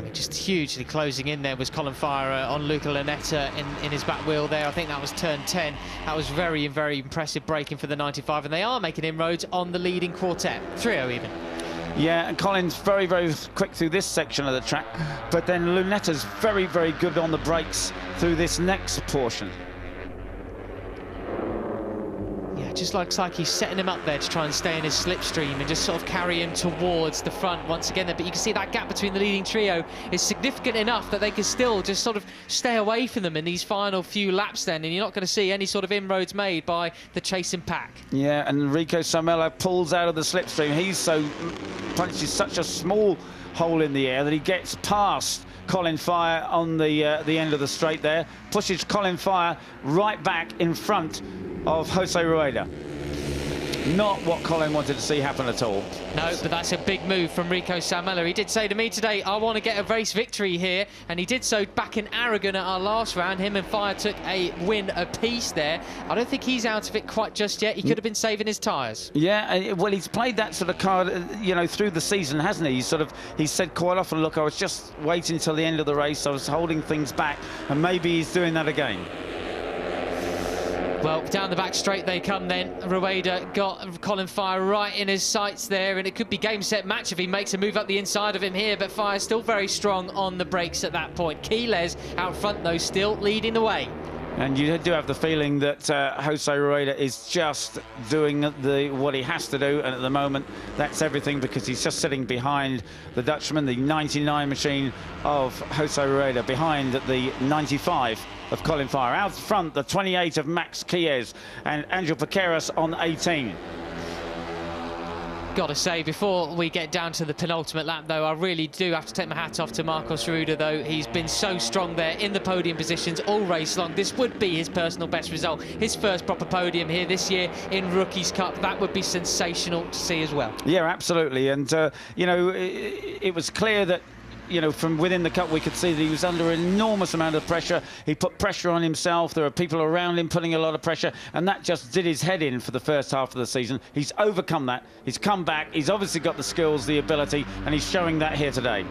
I mean, just hugely closing in there was Colin Fire on Luca Lunetta in his back wheel there. I think that was turn 10. That was very, very impressive braking for the 95, and they are making inroads on the leading quartet, trio even. Yeah, and Colin's very, very quick through this section of the track, but then Lunetta's very, very good on the brakes through this next portion. Yeah, just looks like he's setting him up there to try and stay in his slipstream and just sort of carry him towards the front once again there. But you can see that gap between the leading trio is significant enough that they can still just sort of stay away from them in these final few laps then, and you're not going to see any sort of inroads made by the chasing pack. Yeah, and Enrico Sarmella pulls out of the slipstream. He's punches such a small hole in the air that he gets past Colin Fire on the end of the straight there, pushes Colin Fire right back in front of Jose Rueda. Not what Colin wanted to see happen at all. No, but that's a big move from Rico Sarmella. He did say to me today, I want to get a race victory here, and he did so back in Aragon at our last round. Him and Fire took a win apiece there. I don't think he's out of it quite just yet. He could have been saving his tyres. Yeah, well, he's played that sort of card, you know, through the season, hasn't he? He's said quite often, look, I was just waiting till the end of the race. I was holding things back, and maybe he's doing that again. Well, down the back straight they come then. Rueda got Colin Fire right in his sights there, and it could be game, set, match if he makes a move up the inside of him here, but Fire still very strong on the brakes at that point. Quiles out front, though, still leading the way. And you do have the feeling that Jose Rueda is just doing what he has to do, and at the moment that's everything, because he's just sitting behind the Dutchman, the 99 machine of Jose Rueda, behind the 95 of Colin Fire. Out front, the 28 of Max Quiles, and Angel Piqueras on 18. Got to say, before we get down to the penultimate lap, though, I really do have to take my hat off to Marcos Rueda, though. He's been so strong there in the podium positions all race long. This would be his personal best result. His first proper podium here this year in Rookies Cup. That would be sensational to see as well. Yeah, absolutely. And, you know, it was clear that, you know, from within the cup we could see that he was under an enormous amount of pressure. He put pressure on himself. There are people around him putting a lot of pressure, and that just did his head in for the first half of the season. He's overcome that. He's come back. He's obviously got the skills, the ability, and he's showing that here today.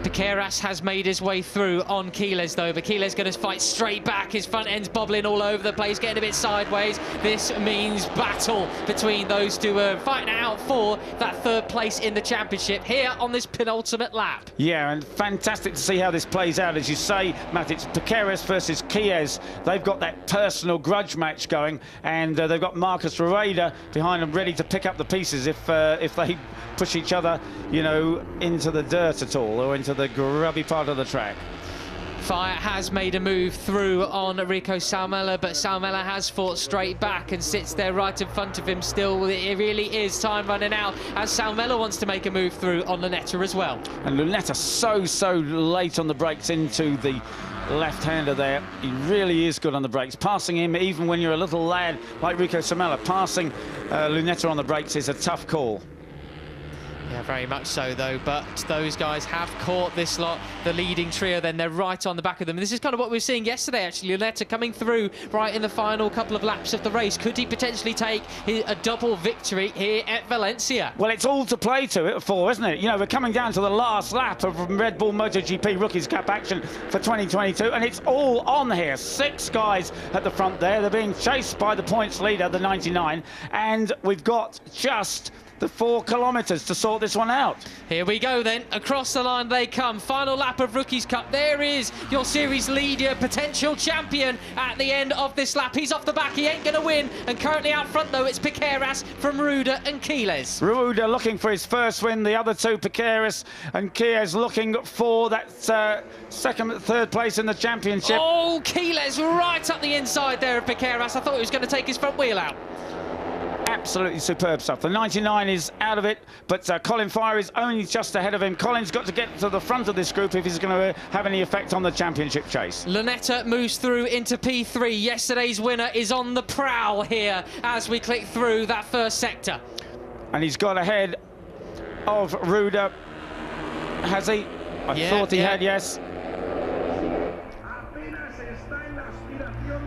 Piqueras has made his way through on Quiles, though, but Quiles going to fight straight back. His front end's bobbling all over the place, getting a bit sideways. This means battle between those two, fighting out for that third place in the championship here on this penultimate lap. Yeah, and fantastic to see how this plays out. As you say, Matt, it's Piqueras versus Quiles. They've got that personal grudge match going, and they've got Marcos Rueda behind them ready to pick up the pieces if they push each other, you know, into the dirt at all, or into the grubby part of the track. Fire has made a move through on Rico Sarmella, but Sarmella has fought straight back and sits there right in front of him still. It really is time running out, as Sarmella wants to make a move through on Lunetta as well. And Lunetta so late on the brakes into the left-hander there. He really is good on the brakes. Passing him, even when you're a little lad like Rico Sarmella, passing Lunetta on the brakes is a tough call. Yeah, very much so, though, but those guys have caught this lot, the leading trio, then they're right on the back of them. And this is kind of what we were seeing yesterday, actually. Lunetta coming through right in the final couple of laps of the race. Could he potentially take a double victory here at Valencia? Well, it's all to play for, isn't it? You know, we're coming down to the last lap of Red Bull MotoGP Rookies Cup action for 2022, and it's all on here. 6 guys at the front there. They're being chased by the points leader, the 99, and we've got just the 4 kilometres to sort this one out. Here we go then, across the line they come. Final lap of Rookies Cup. There is your series leader, potential champion at the end of this lap. He's off the back, he ain't going to win, and currently out front though it's Piqueras from Rueda and Quiles. Rueda looking for his first win, the other two, Piqueras and Quiles, looking for that second, third place in the championship. Oh, Quiles right up the inside there of Piqueras. I thought he was going to take his front wheel out. Absolutely superb stuff. The 99 is out of it, but Colin Fire is only just ahead of him. Colin's got to get to the front of this group if he's going to have any effect on the championship chase. Lunetta moves through into P3. Yesterday's winner is on the prowl here as we click through that first sector. And he's got ahead of Rueda. Has he? I thought he had, yes.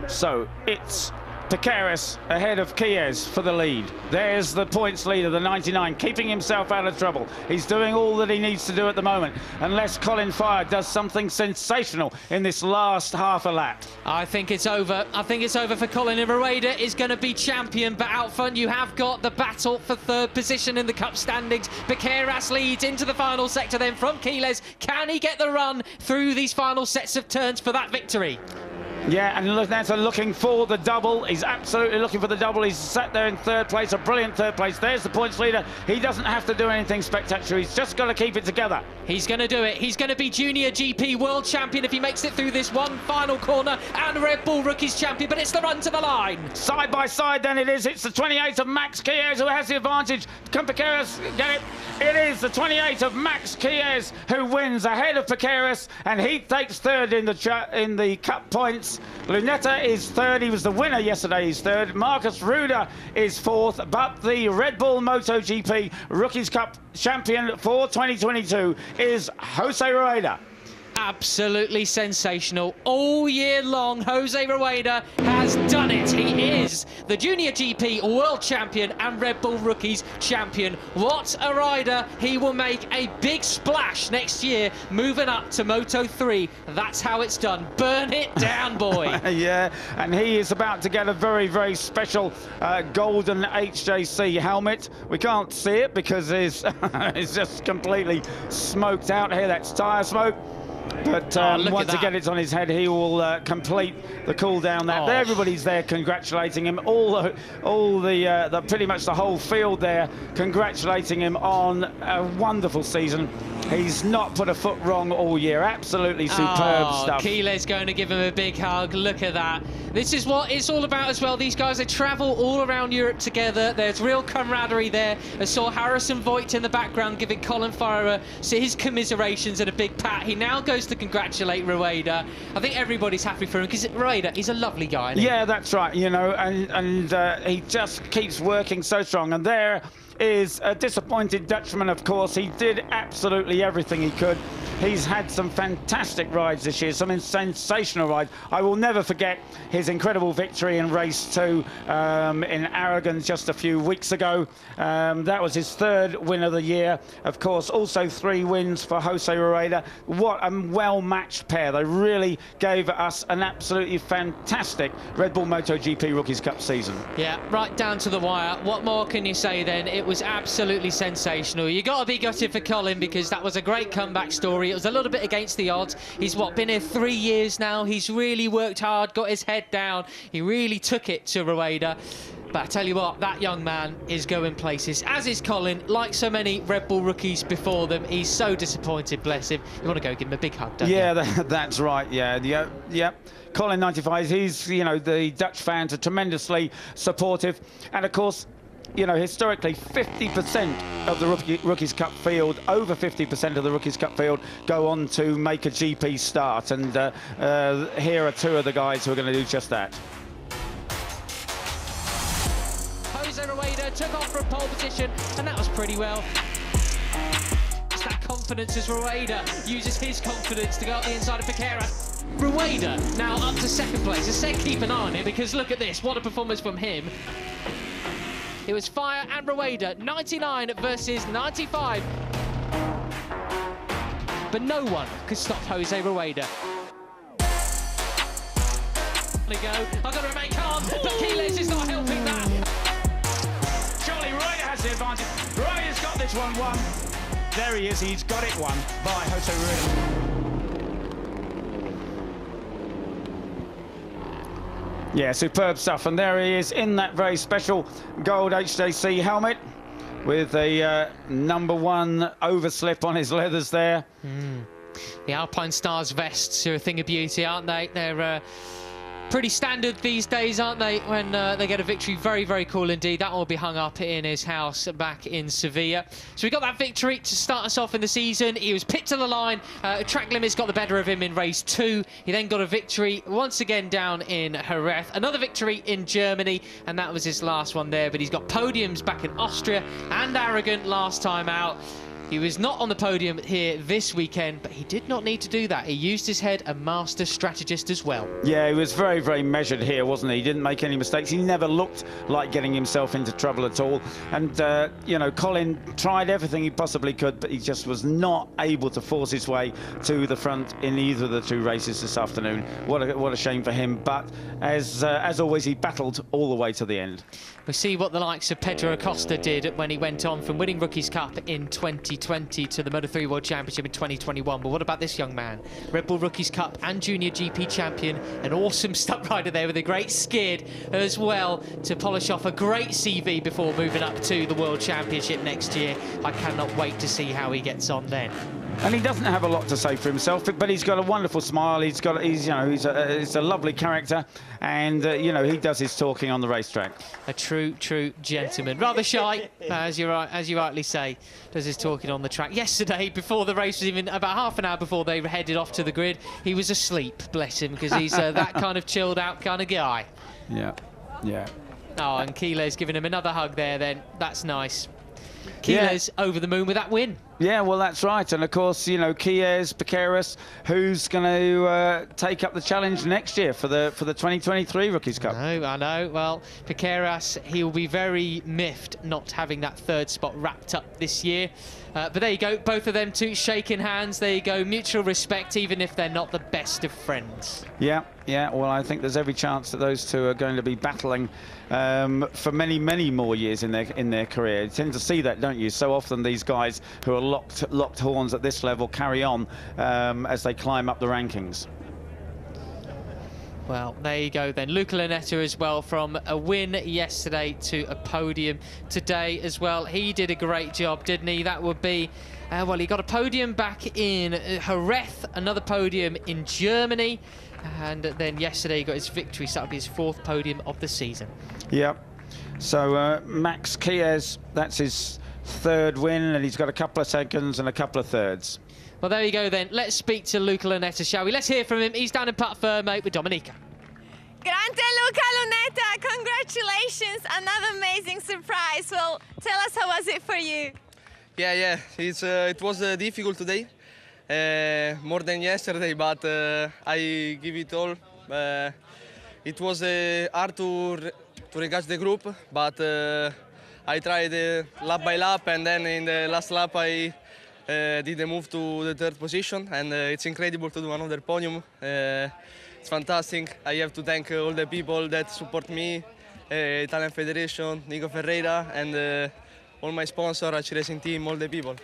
So it's Piqueras ahead of Chies for the lead. There's the points leader, the 99, keeping himself out of trouble. He's doing all that he needs to do at the moment, unless Colin Fire does something sensational in this last half a lap. I think it's over. I think it's over for Colin, and Rueda is going to be champion, but out front you have got the battle for third position in the Cup standings. Piqueras leads into the final sector then from Chiles. Can he get the run through these final sets of turns for that victory? Yeah, and Lunetta looking for the double. He's absolutely looking for the double. He's sat there in third place, a brilliant third place. There's the points leader. He doesn't have to do anything spectacular. He's just got to keep it together. He's going to do it. He's going to be Junior GP World Champion if he makes it through this one final corner, and Red Bull Rookies Champion, but it's the run to the line. Side by side then it is. It's the 28 of Max Chies who has the advantage. Can Piqueras get it? It is the 28 of Max Chies who wins ahead of Piqueras, and he takes third in the Cup points. Lunetta is third. He was the winner yesterday. He's third. Marcus Rueda is fourth, but the Red Bull MotoGP Rookies Cup champion for 2022 is Jose Rueda. Absolutely sensational. All year long, Jose Rueda has done it. He is the Junior GP World Champion and Red Bull Rookies Champion. What a rider. He will make a big splash next year, moving up to Moto 3. That's how it's done. Burn it down, boy. Yeah, and he is about to get a very, very special golden HJC helmet. We can't see it because it's just completely smoked out here. That's tyre smoke. But once again it's on his head, he will complete the cool down there. Everybody's there congratulating him. Pretty much the whole field there congratulating him on a wonderful season. He's not put a foot wrong all year. Absolutely superb stuff. Keeler's going to give him a big hug. Look at that. This is what it's all about as well. These guys, they travel all around Europe together. There's real camaraderie there. I saw Harrison Voigt in the background giving Colin Farrer his commiserations and a big pat. He now goes to congratulate Rueda. I think everybody's happy for him because Rueda, he's a lovely guy, isn't he? Yeah, that's right. You know, and he just keeps working so strong. And there is a disappointed Dutchman, of course. He did absolutely everything he could. He's had some fantastic rides this year, some sensational rides. I will never forget his incredible victory in race 2 in Aragon just a few weeks ago. That was his third win of the year. Of course, also 3 wins for Jose Rueda. What a well-matched pair. They really gave us an absolutely fantastic Red Bull MotoGP Rookies Cup season. Yeah, right down to the wire. What more can you say then? It was absolutely sensational. You got to be gutted for Colin because that was a great comeback story. It was a little bit against the odds. He's been here 3 years now. He's really worked hard, got his head down. He really took it to Rueda. But I tell you what, that young man is going places, as is Colin. Like so many Red Bull rookies before them, he's so disappointed, bless him. You want to go give him a big hug, don't you? Yeah, that's right, yeah. Colin 95, he's, you know, the Dutch fans are tremendously supportive. And of course, you know, historically, 50% of the Rookies Cup field, over 50% of the Rookies Cup field, go on to make a GP start. And here are 2 of the guys who are going to do just that. Jose Rueda took off from pole position, and that was pretty well. It's that confidence as Rueda uses his confidence to go up the inside of Piqueras. Rueda now up to 2nd place. I said keep an eye on him because look at this, what a performance from him. It was Fire and Rueda, 99 versus 95. But no one could stop Jose Rueda. I've got to remain calm, but Keeles is not helping that. Surely Rueda has the advantage. Rueda's got this one won. There he is, he's got it won by Jose Rueda. Yeah, superb stuff. And there he is in that very special gold HJC helmet with a #1 overslip on his leathers there. The Alpine Stars vests are a thing of beauty, aren't they? They're pretty standard these days, aren't they, when they get a victory? Very, very cool indeed. That will be hung up in his house back in Sevilla. So we got that victory to start us off in the season. He was picked to the line. Track limits got the better of him in race 2. He then got a victory once again down in Jerez. Another victory in Germany, and that was his last one there. But he's got podiums back in Austria and Aragon last time out. He was not on the podium here this weekend, but he did not need to do that. He used his head, a master strategist as well. Yeah, he was very, very measured here, wasn't he? He didn't make any mistakes. He never looked like getting himself into trouble at all. And, you know, Colin tried everything he possibly could, but he just was not able to force his way to the front in either of the two races this afternoon. What a shame for him. But as always, he battled all the way to the end. We see what the likes of Pedro Acosta did when he went on from winning Rookies Cup in 2020 to the Moto3 World Championship in 2021. But what about this young man? Red Bull Rookies Cup and Junior GP champion, an awesome stunt rider there with a great skid as well to polish off a great CV before moving up to the World Championship next year. I cannot wait to see how he gets on then. And he doesn't have a lot to say for himself, but he's got a wonderful smile. He's a lovely character, and you know, he does his talking on the racetrack. A true gentleman. Rather shy, as you rightly say, does his talking on the track. Yesterday, before the race was even about half an hour before they headed off to the grid, he was asleep. Bless him, because he's that kind of chilled out kind of guy. Yeah, yeah. Oh, and Quiles giving him another hug there. Then that's nice. Quiles over the moon with that win. Yeah, well, that's right. And, of course, you know, Quiles, Piqueras, who's going to take up the challenge next year for the 2023 Rookies Cup. I know. Well, Piqueras, he'll be very miffed not having that third spot wrapped up this year. But there you go. Both of them two shaking hands. There you go. Mutual respect, even if they're not the best of friends. Yeah. Well, I think there's every chance that those two are going to be battling for many, many more years in their career. You tend to see that, don't you? So often these guys who are locked horns at this level carry on as they climb up the rankings. Well, there you go then. Luca Lunetta as well, from a win yesterday to a podium today as well. He did a great job, didn't he? That would be, well, he got a podium back in Jerez, another podium in Germany, and then yesterday he got his victory, so that'll be his fourth podium of the season. Yep. So Max Quiles, that's his third win, and he's got a couple of seconds and a couple of thirds. Well, there you go then. Let's speak to Luca Lunetta, shall we? Let's hear from him. He's down in Pat Ferme with Dominica. Grande Luca Lunetta, congratulations, another amazing surprise. Well, tell us, how was it for you? Yeah, it was difficult today, more than yesterday, but I give it all. It was hard to regage the group, but I tried lap by lap, and then in the last lap I did a move to the third position, and it's incredible to do another podium. It's fantastic. I have to thank all the people that support me, Italian Federation, Nico Ferreira, and all my sponsors, Race Racing Team, all the people.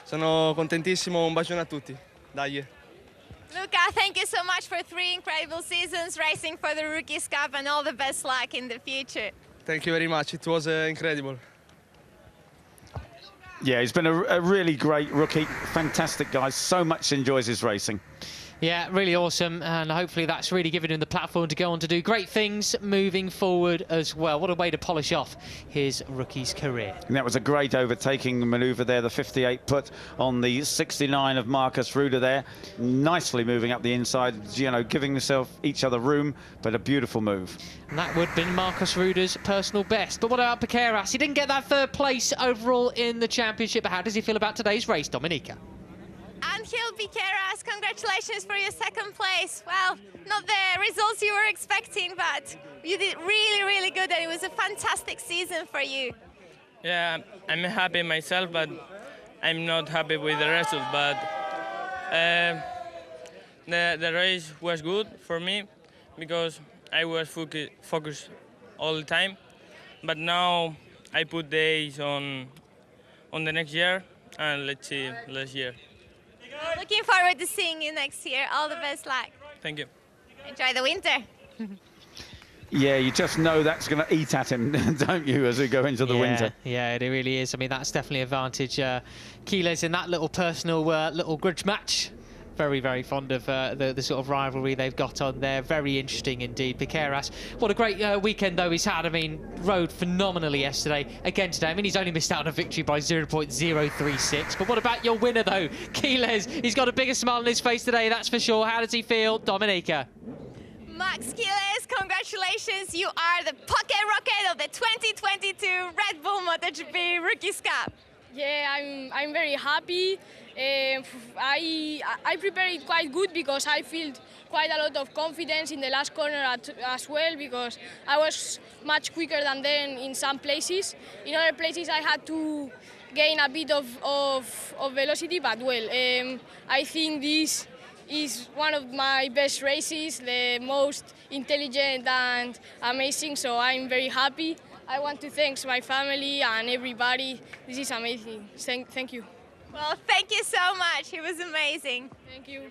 Sono contentissimo, un bacione a tutti. Dai. Luca, thank you so much for 3 incredible seasons racing for the Rookies Cup, and all the best luck in the future. Thank you very much. It was incredible. Yeah, he's been a really great rookie. Fantastic guy. So much enjoys his racing. Yeah, really awesome, and hopefully that's really given him the platform to go on to do great things moving forward as well. What a way to polish off his rookie's career. And that was a great overtaking manoeuvre there, the 58 put on the 69 of Marcus Ruder there. Nicely moving up the inside, you know, giving himself each other room, but a beautiful move. And that would have been Marcus Ruder's personal best. But what about Piqueras? He didn't get that third place overall in the championship, but how does he feel about today's race, Dominica? Angel Piqueras, congratulations for your second place. Well, not the results you were expecting, but you did really, really good, and it was a fantastic season for you. Yeah, I'm happy myself, but I'm not happy with the result. But the race was good for me because I was focused all the time. But now I put the eyes on the next year, and let's see last year. Looking forward to seeing you next year. All the best luck. Thank you. Enjoy the winter. Yeah, you just know that's going to eat at him, don't you, as we go into the winter? Yeah, it really is. I mean, that's definitely an advantage. Quiles in that little personal little grudge match. Very, very fond of the sort of rivalry they've got on there. Very interesting indeed. Piqueras, what a great weekend though he's had. I mean, rode phenomenally yesterday. Again today, I mean, he's only missed out on a victory by 0.036. But what about your winner though, Quiles? He's got a bigger smile on his face today, that's for sure. How does he feel, Dominica? Max Quiles, congratulations. You are the pocket rocket of the 2022 Red Bull MotoGP Rookies Cup. Yeah, I'm very happy. I prepared it quite good because I feel quite a lot of confidence in the last corner as well, because I was much quicker than them in some places. In other places I had to gain a bit of velocity, but well, I think this is one of my best races, the most intelligent and amazing, so I'm very happy. I want to thank my family and everybody. This is amazing. Thank you. Well, thank you so much. It was amazing. Thank you.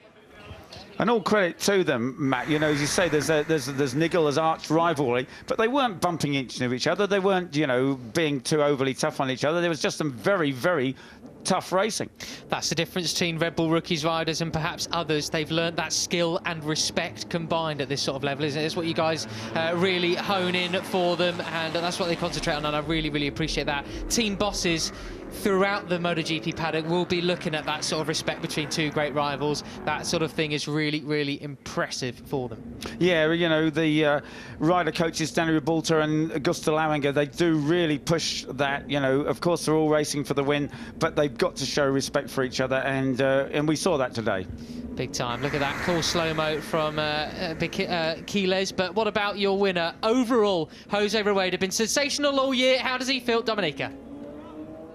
And all credit to them, Matt. You know, as you say, there's niggle, there's arch rivalry, but they weren't bumping into each other. They weren't, you know, being too overly tough on each other. There was just some very, very tough racing. That's the difference between Red Bull Rookies riders and perhaps others. They've learned that skill and respect combined at this sort of level, isn't it? It's what you guys really hone in for them, and that's what they concentrate on, and I really, really appreciate that. Team bosses throughout the MotoGP paddock will be looking at that sort of respect between two great rivals. That sort of thing is really, really impressive for them. Yeah, you know, the rider coaches, Danny Ribalta and Gusta Lauinger, they do really push that. You know, of course, they're all racing for the win, but they've got to show respect for each other, and we saw that today. Big time. Look at that cool slow-mo from Quiles. But what about your winner? Overall, Jose Rueda, been sensational all year. How does he feel, Dominica?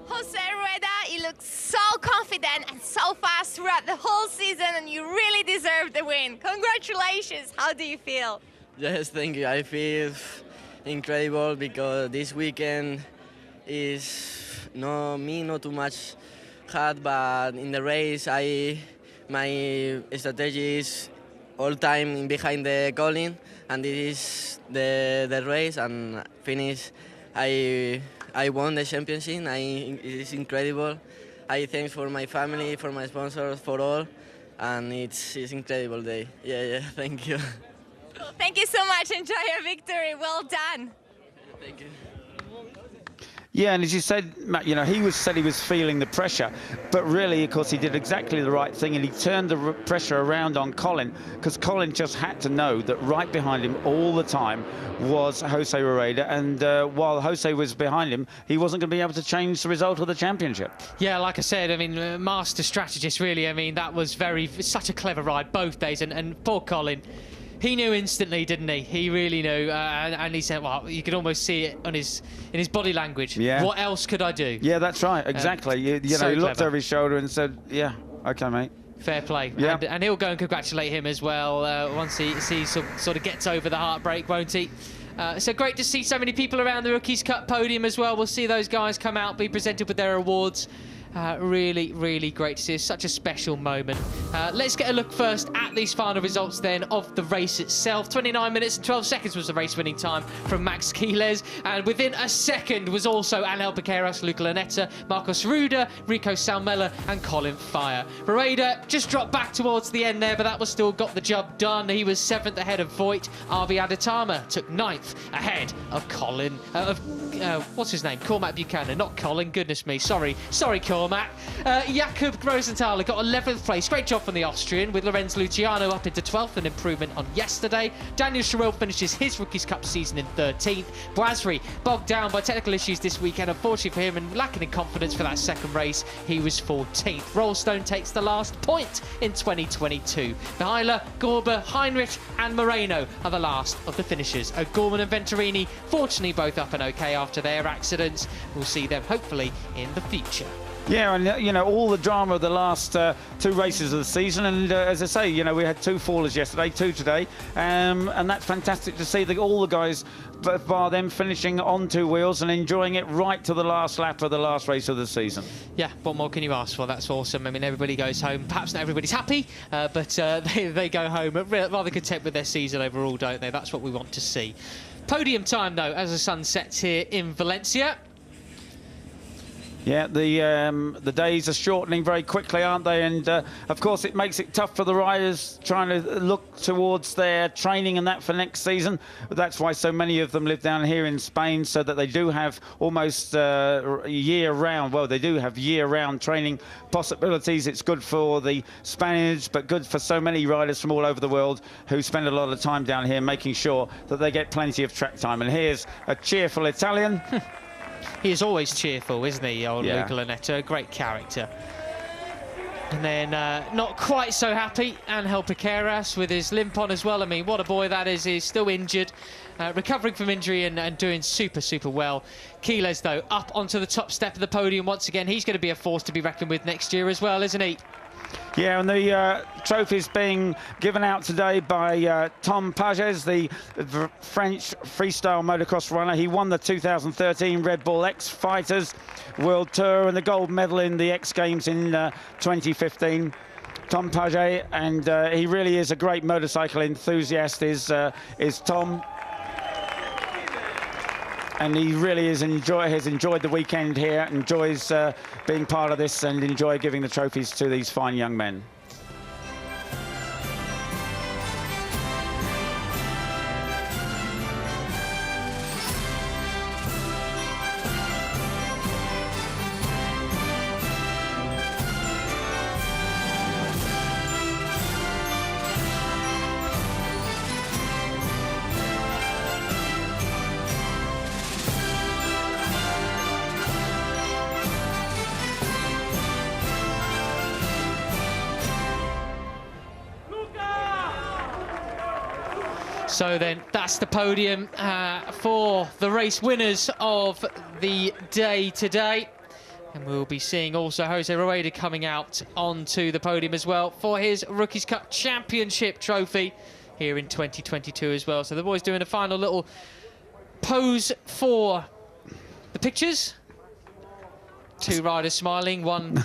Jose Rueda, he looks so confident and so fast throughout the whole season, and you really deserve the win. Congratulations. How do you feel? Yes, thank you. I feel incredible because this weekend is not too much hard, but in the race, my strategy is all time behind the Colin, and this is the race and finish. I won the championship. It is incredible. I thanks for my family, for my sponsors, for all, and it's incredible day. Yeah, thank you. Well, thank you so much. Enjoy your victory. Well done. Thank you. Yeah, and as you said, Matt, you know, he said he was feeling the pressure, but really, of course, he did exactly the right thing, and he turned the pressure around on Colin, because Colin just had to know that right behind him all the time was Jose Rueda, and while Jose was behind him, he wasn't going to be able to change the result of the championship. Yeah, like I said, I mean, master strategist, really. I mean, that was such a clever ride both days, and poor Colin. He knew instantly, didn't he? He really knew, and he said, well, you could almost see it in his body language. Yeah. What else could I do? Yeah, that's right, exactly. You know, he looked over his shoulder and said, yeah, okay, mate. Fair play. Yeah. And he'll go and congratulate him as well once he sort of gets over the heartbreak, won't he? So great to see so many people around the Rookies Cup podium as well. We'll see those guys come out, be presented with their awards. Really, really great to see. It's such a special moment. Let's get a look first at these final results then of the race itself. 29 minutes and 12 seconds was the race-winning time from Max Quiles, and within a second was also Angel Piqueras, Luca Lanetta, Marcos Ruda, Rico Salmela and Colin Fire. Rueda just dropped back towards the end there, but that was still got the job done. He was 7th ahead of Voigt. Arvi Adatama took 9th ahead of Colin, what's his name? Cormac Buchanan, not Colin, goodness me, sorry Cormac. Jakub Grosenthaler got 11th place. Great job from the Austrian, with Lorenz Luciano up into 12th, an improvement on yesterday. Daniel Sherrill finishes his Rookies Cup season in 13th. Boisry bogged down by technical issues this weekend, unfortunately for him, and lacking in confidence for that second race, he was 14th. Rollstone takes the last point in 2022. Mihailer, Gorba, Heinrich and Moreno are the last of the finishers. O'Gorman and Venturini, fortunately both up and okay after their accidents. We'll see them hopefully in the future. Yeah, and you know, all the drama of the last 2 races of the season, and as I say, you know, we had 2 fallers yesterday, 2 today, and that's fantastic to see all the guys, bar them, finishing on 2 wheels and enjoying it right to the last lap of the last race of the season. Yeah, what more can you ask for? That's awesome. I mean, everybody goes home. Perhaps not everybody's happy, but they go home rather content with their season overall, don't they? That's what we want to see. Podium time, though, as the sun sets here in Valencia. Yeah, the days are shortening very quickly, aren't they? And of course, it makes it tough for the riders trying to look towards their training and that for next season. That's why so many of them live down here in Spain, so that they do have almost year-round. Well, they do have year-round training possibilities. It's good for the Spaniards, but good for so many riders from all over the world who spend a lot of time down here making sure that they get plenty of track time. And here's a cheerful Italian. He is always cheerful, isn't he, old Yeah. Luca Lunetta? Great character. And then not quite so happy, Angel Piqueras with his limp on as well. I mean, what a boy that is. He's still injured, recovering from injury and doing super, super well. Quiles, though, up onto the top step of the podium once again. He's going to be a force to be reckoned with next year as well, isn't he? Yeah, and the trophy's being given out today by Tom Pages, the French freestyle motocross runner. He won the 2013 Red Bull X Fighters World Tour and the gold medal in the X Games in 2015. Tom Paget, and he really is a great motorcycle enthusiast, is Tom. And he really has enjoyed the weekend here, enjoys being part of this, and enjoy giving the trophies to these fine young men. So then that's the podium for the race winners of the day today. And we'll be seeing also Jose Rueda coming out onto the podium as well for his Rookies Cup Championship trophy here in 2022 as well. So the boys doing a final little pose for the pictures. Two riders smiling, one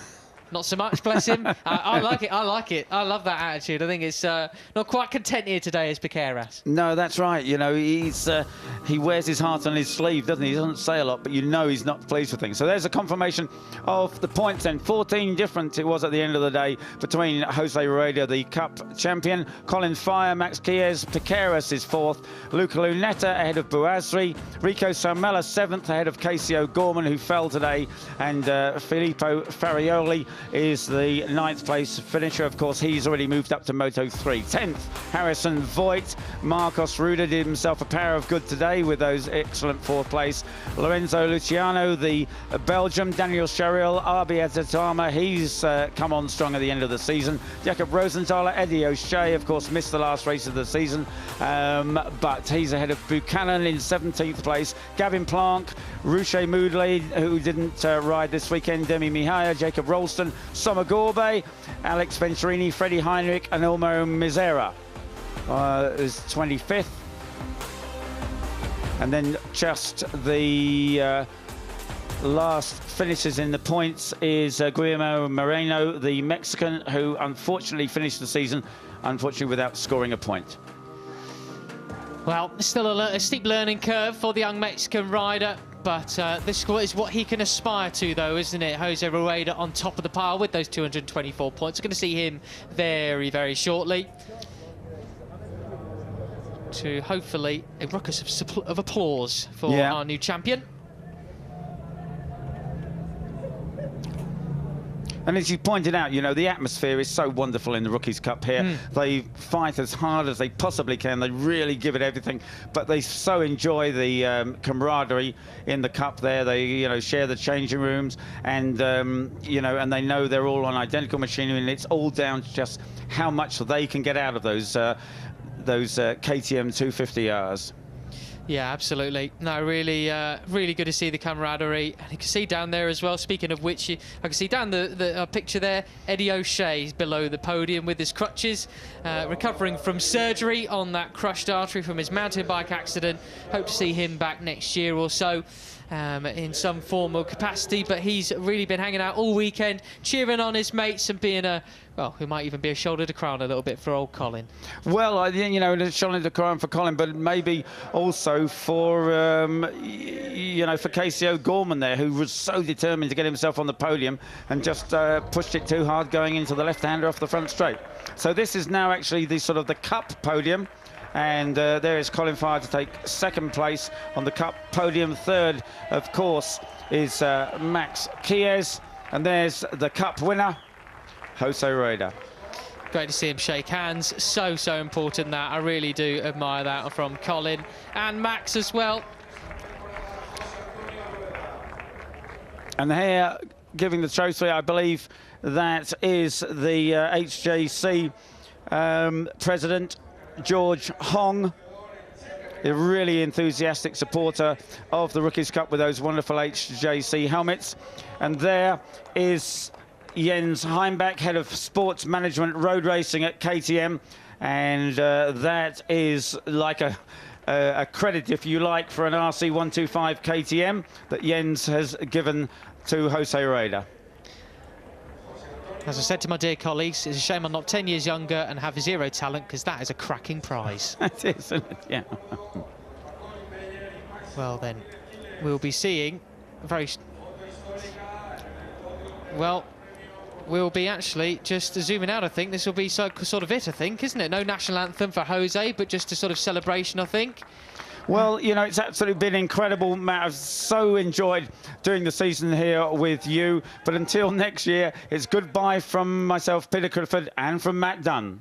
not so much, bless him. I like it, I like it. I love that attitude. I think it's not quite content here today as Piqueras. No, that's right. You know, he wears his heart on his sleeve, doesn't he? He doesn't say a lot, but you know he's not pleased with things. So there's a confirmation of the points then. 14 different it was at the end of the day between Jose Rueda, the Cup champion, Colin Fire, Max Quiles, Piqueras is 4th, Luca Lunetta ahead of Buazri, Rico Sarmella 7th ahead of Casey O'Gorman, who fell today, and Filippo Farioli is the 9th place finisher. Of course, he's already moved up to Moto 3. 10th, Harrison Voigt. Marcos Ruda did himself a power of good today with those excellent 4th place. Lorenzo Luciano, the Belgium. Daniel Sharil, Arbi Atatama, he's come on strong at the end of the season. Jakob Rosenthaler, Eddie O'Shea, of course, missed the last race of the season, but he's ahead of Buchanan in 17th place. Gavin Planck, Ruche Moodley, who didn't ride this weekend, Demi Mihaya, Jacob Rolston, Summer Gorbe, Alex Venturini, Freddie Heinrich, and Elmo Misera is 25th. And then just the last finishes in the points is Guillermo Moreno, the Mexican, who unfortunately finished the season, unfortunately without scoring a point. Well, still a steep learning curve for the young Mexican rider. But this is what he can aspire to, though, isn't it? Jose Rueda on top of the pile with those 224 points. We're going to see him very, very shortly. To hopefully a ruckus of applause for our new champion. And as you pointed out, you know, the atmosphere is so wonderful in the Rookies Cup here. They fight as hard as they possibly can. They really give it everything, but they so enjoy the camaraderie in the Cup there. They, you know, share the changing rooms, and, you know, and they know they're all on identical machinery, and it's all down to just how much they can get out of those KTM 250Rs. Yeah, absolutely. No, really, really good to see the camaraderie. And you can see down there as well, speaking of which, I can see down the picture there, Eddie O'Shea below the podium with his crutches, recovering from surgery on that crushed artery from his mountain bike accident. Hope to see him back next year or so. In some form or capacity, but he's really been hanging out all weekend, cheering on his mates and being well, who might even be a shoulder to crown a little bit for old Colin. Well, I think, you know, a shoulder to crown for Colin, but maybe also for, you know, for Casey O'Gorman there, who was so determined to get himself on the podium and just pushed it too hard going into the left-hander off the front straight. So this is now actually the sort of the Cup podium. And there is Colin Fire to take 2nd place on the Cup podium. 3rd, of course, is Max Quiles. And there's the Cup winner, Jose Rueda. Great to see him shake hands. So important that. I really do admire that from Colin and Max as well. And here, giving the trophy, I believe that is the HJC president, George Hong, a really enthusiastic supporter of the Rookies Cup with those wonderful HJC helmets. And there is Jens Heimbach, head of sports management road racing at KTM. And that is like a credit, if you like, for an RC125 KTM that Jens has given to Jose Rueda. As I said to my dear colleagues, it's a shame I'm not 10 years younger and have zero talent, because that is a cracking prize. It is, isn't it? Yeah. Well then, we'll be seeing very... Well, we'll be actually just zooming out, I think. This will be sort of it, I think, isn't it? No national anthem for Jose, but just a sort of celebration, I think. Well, you know, it's absolutely been incredible, Matt. I've so enjoyed doing the season here with you. But until next year, it's goodbye from myself, Peter Clifford, and from Matt Dunn.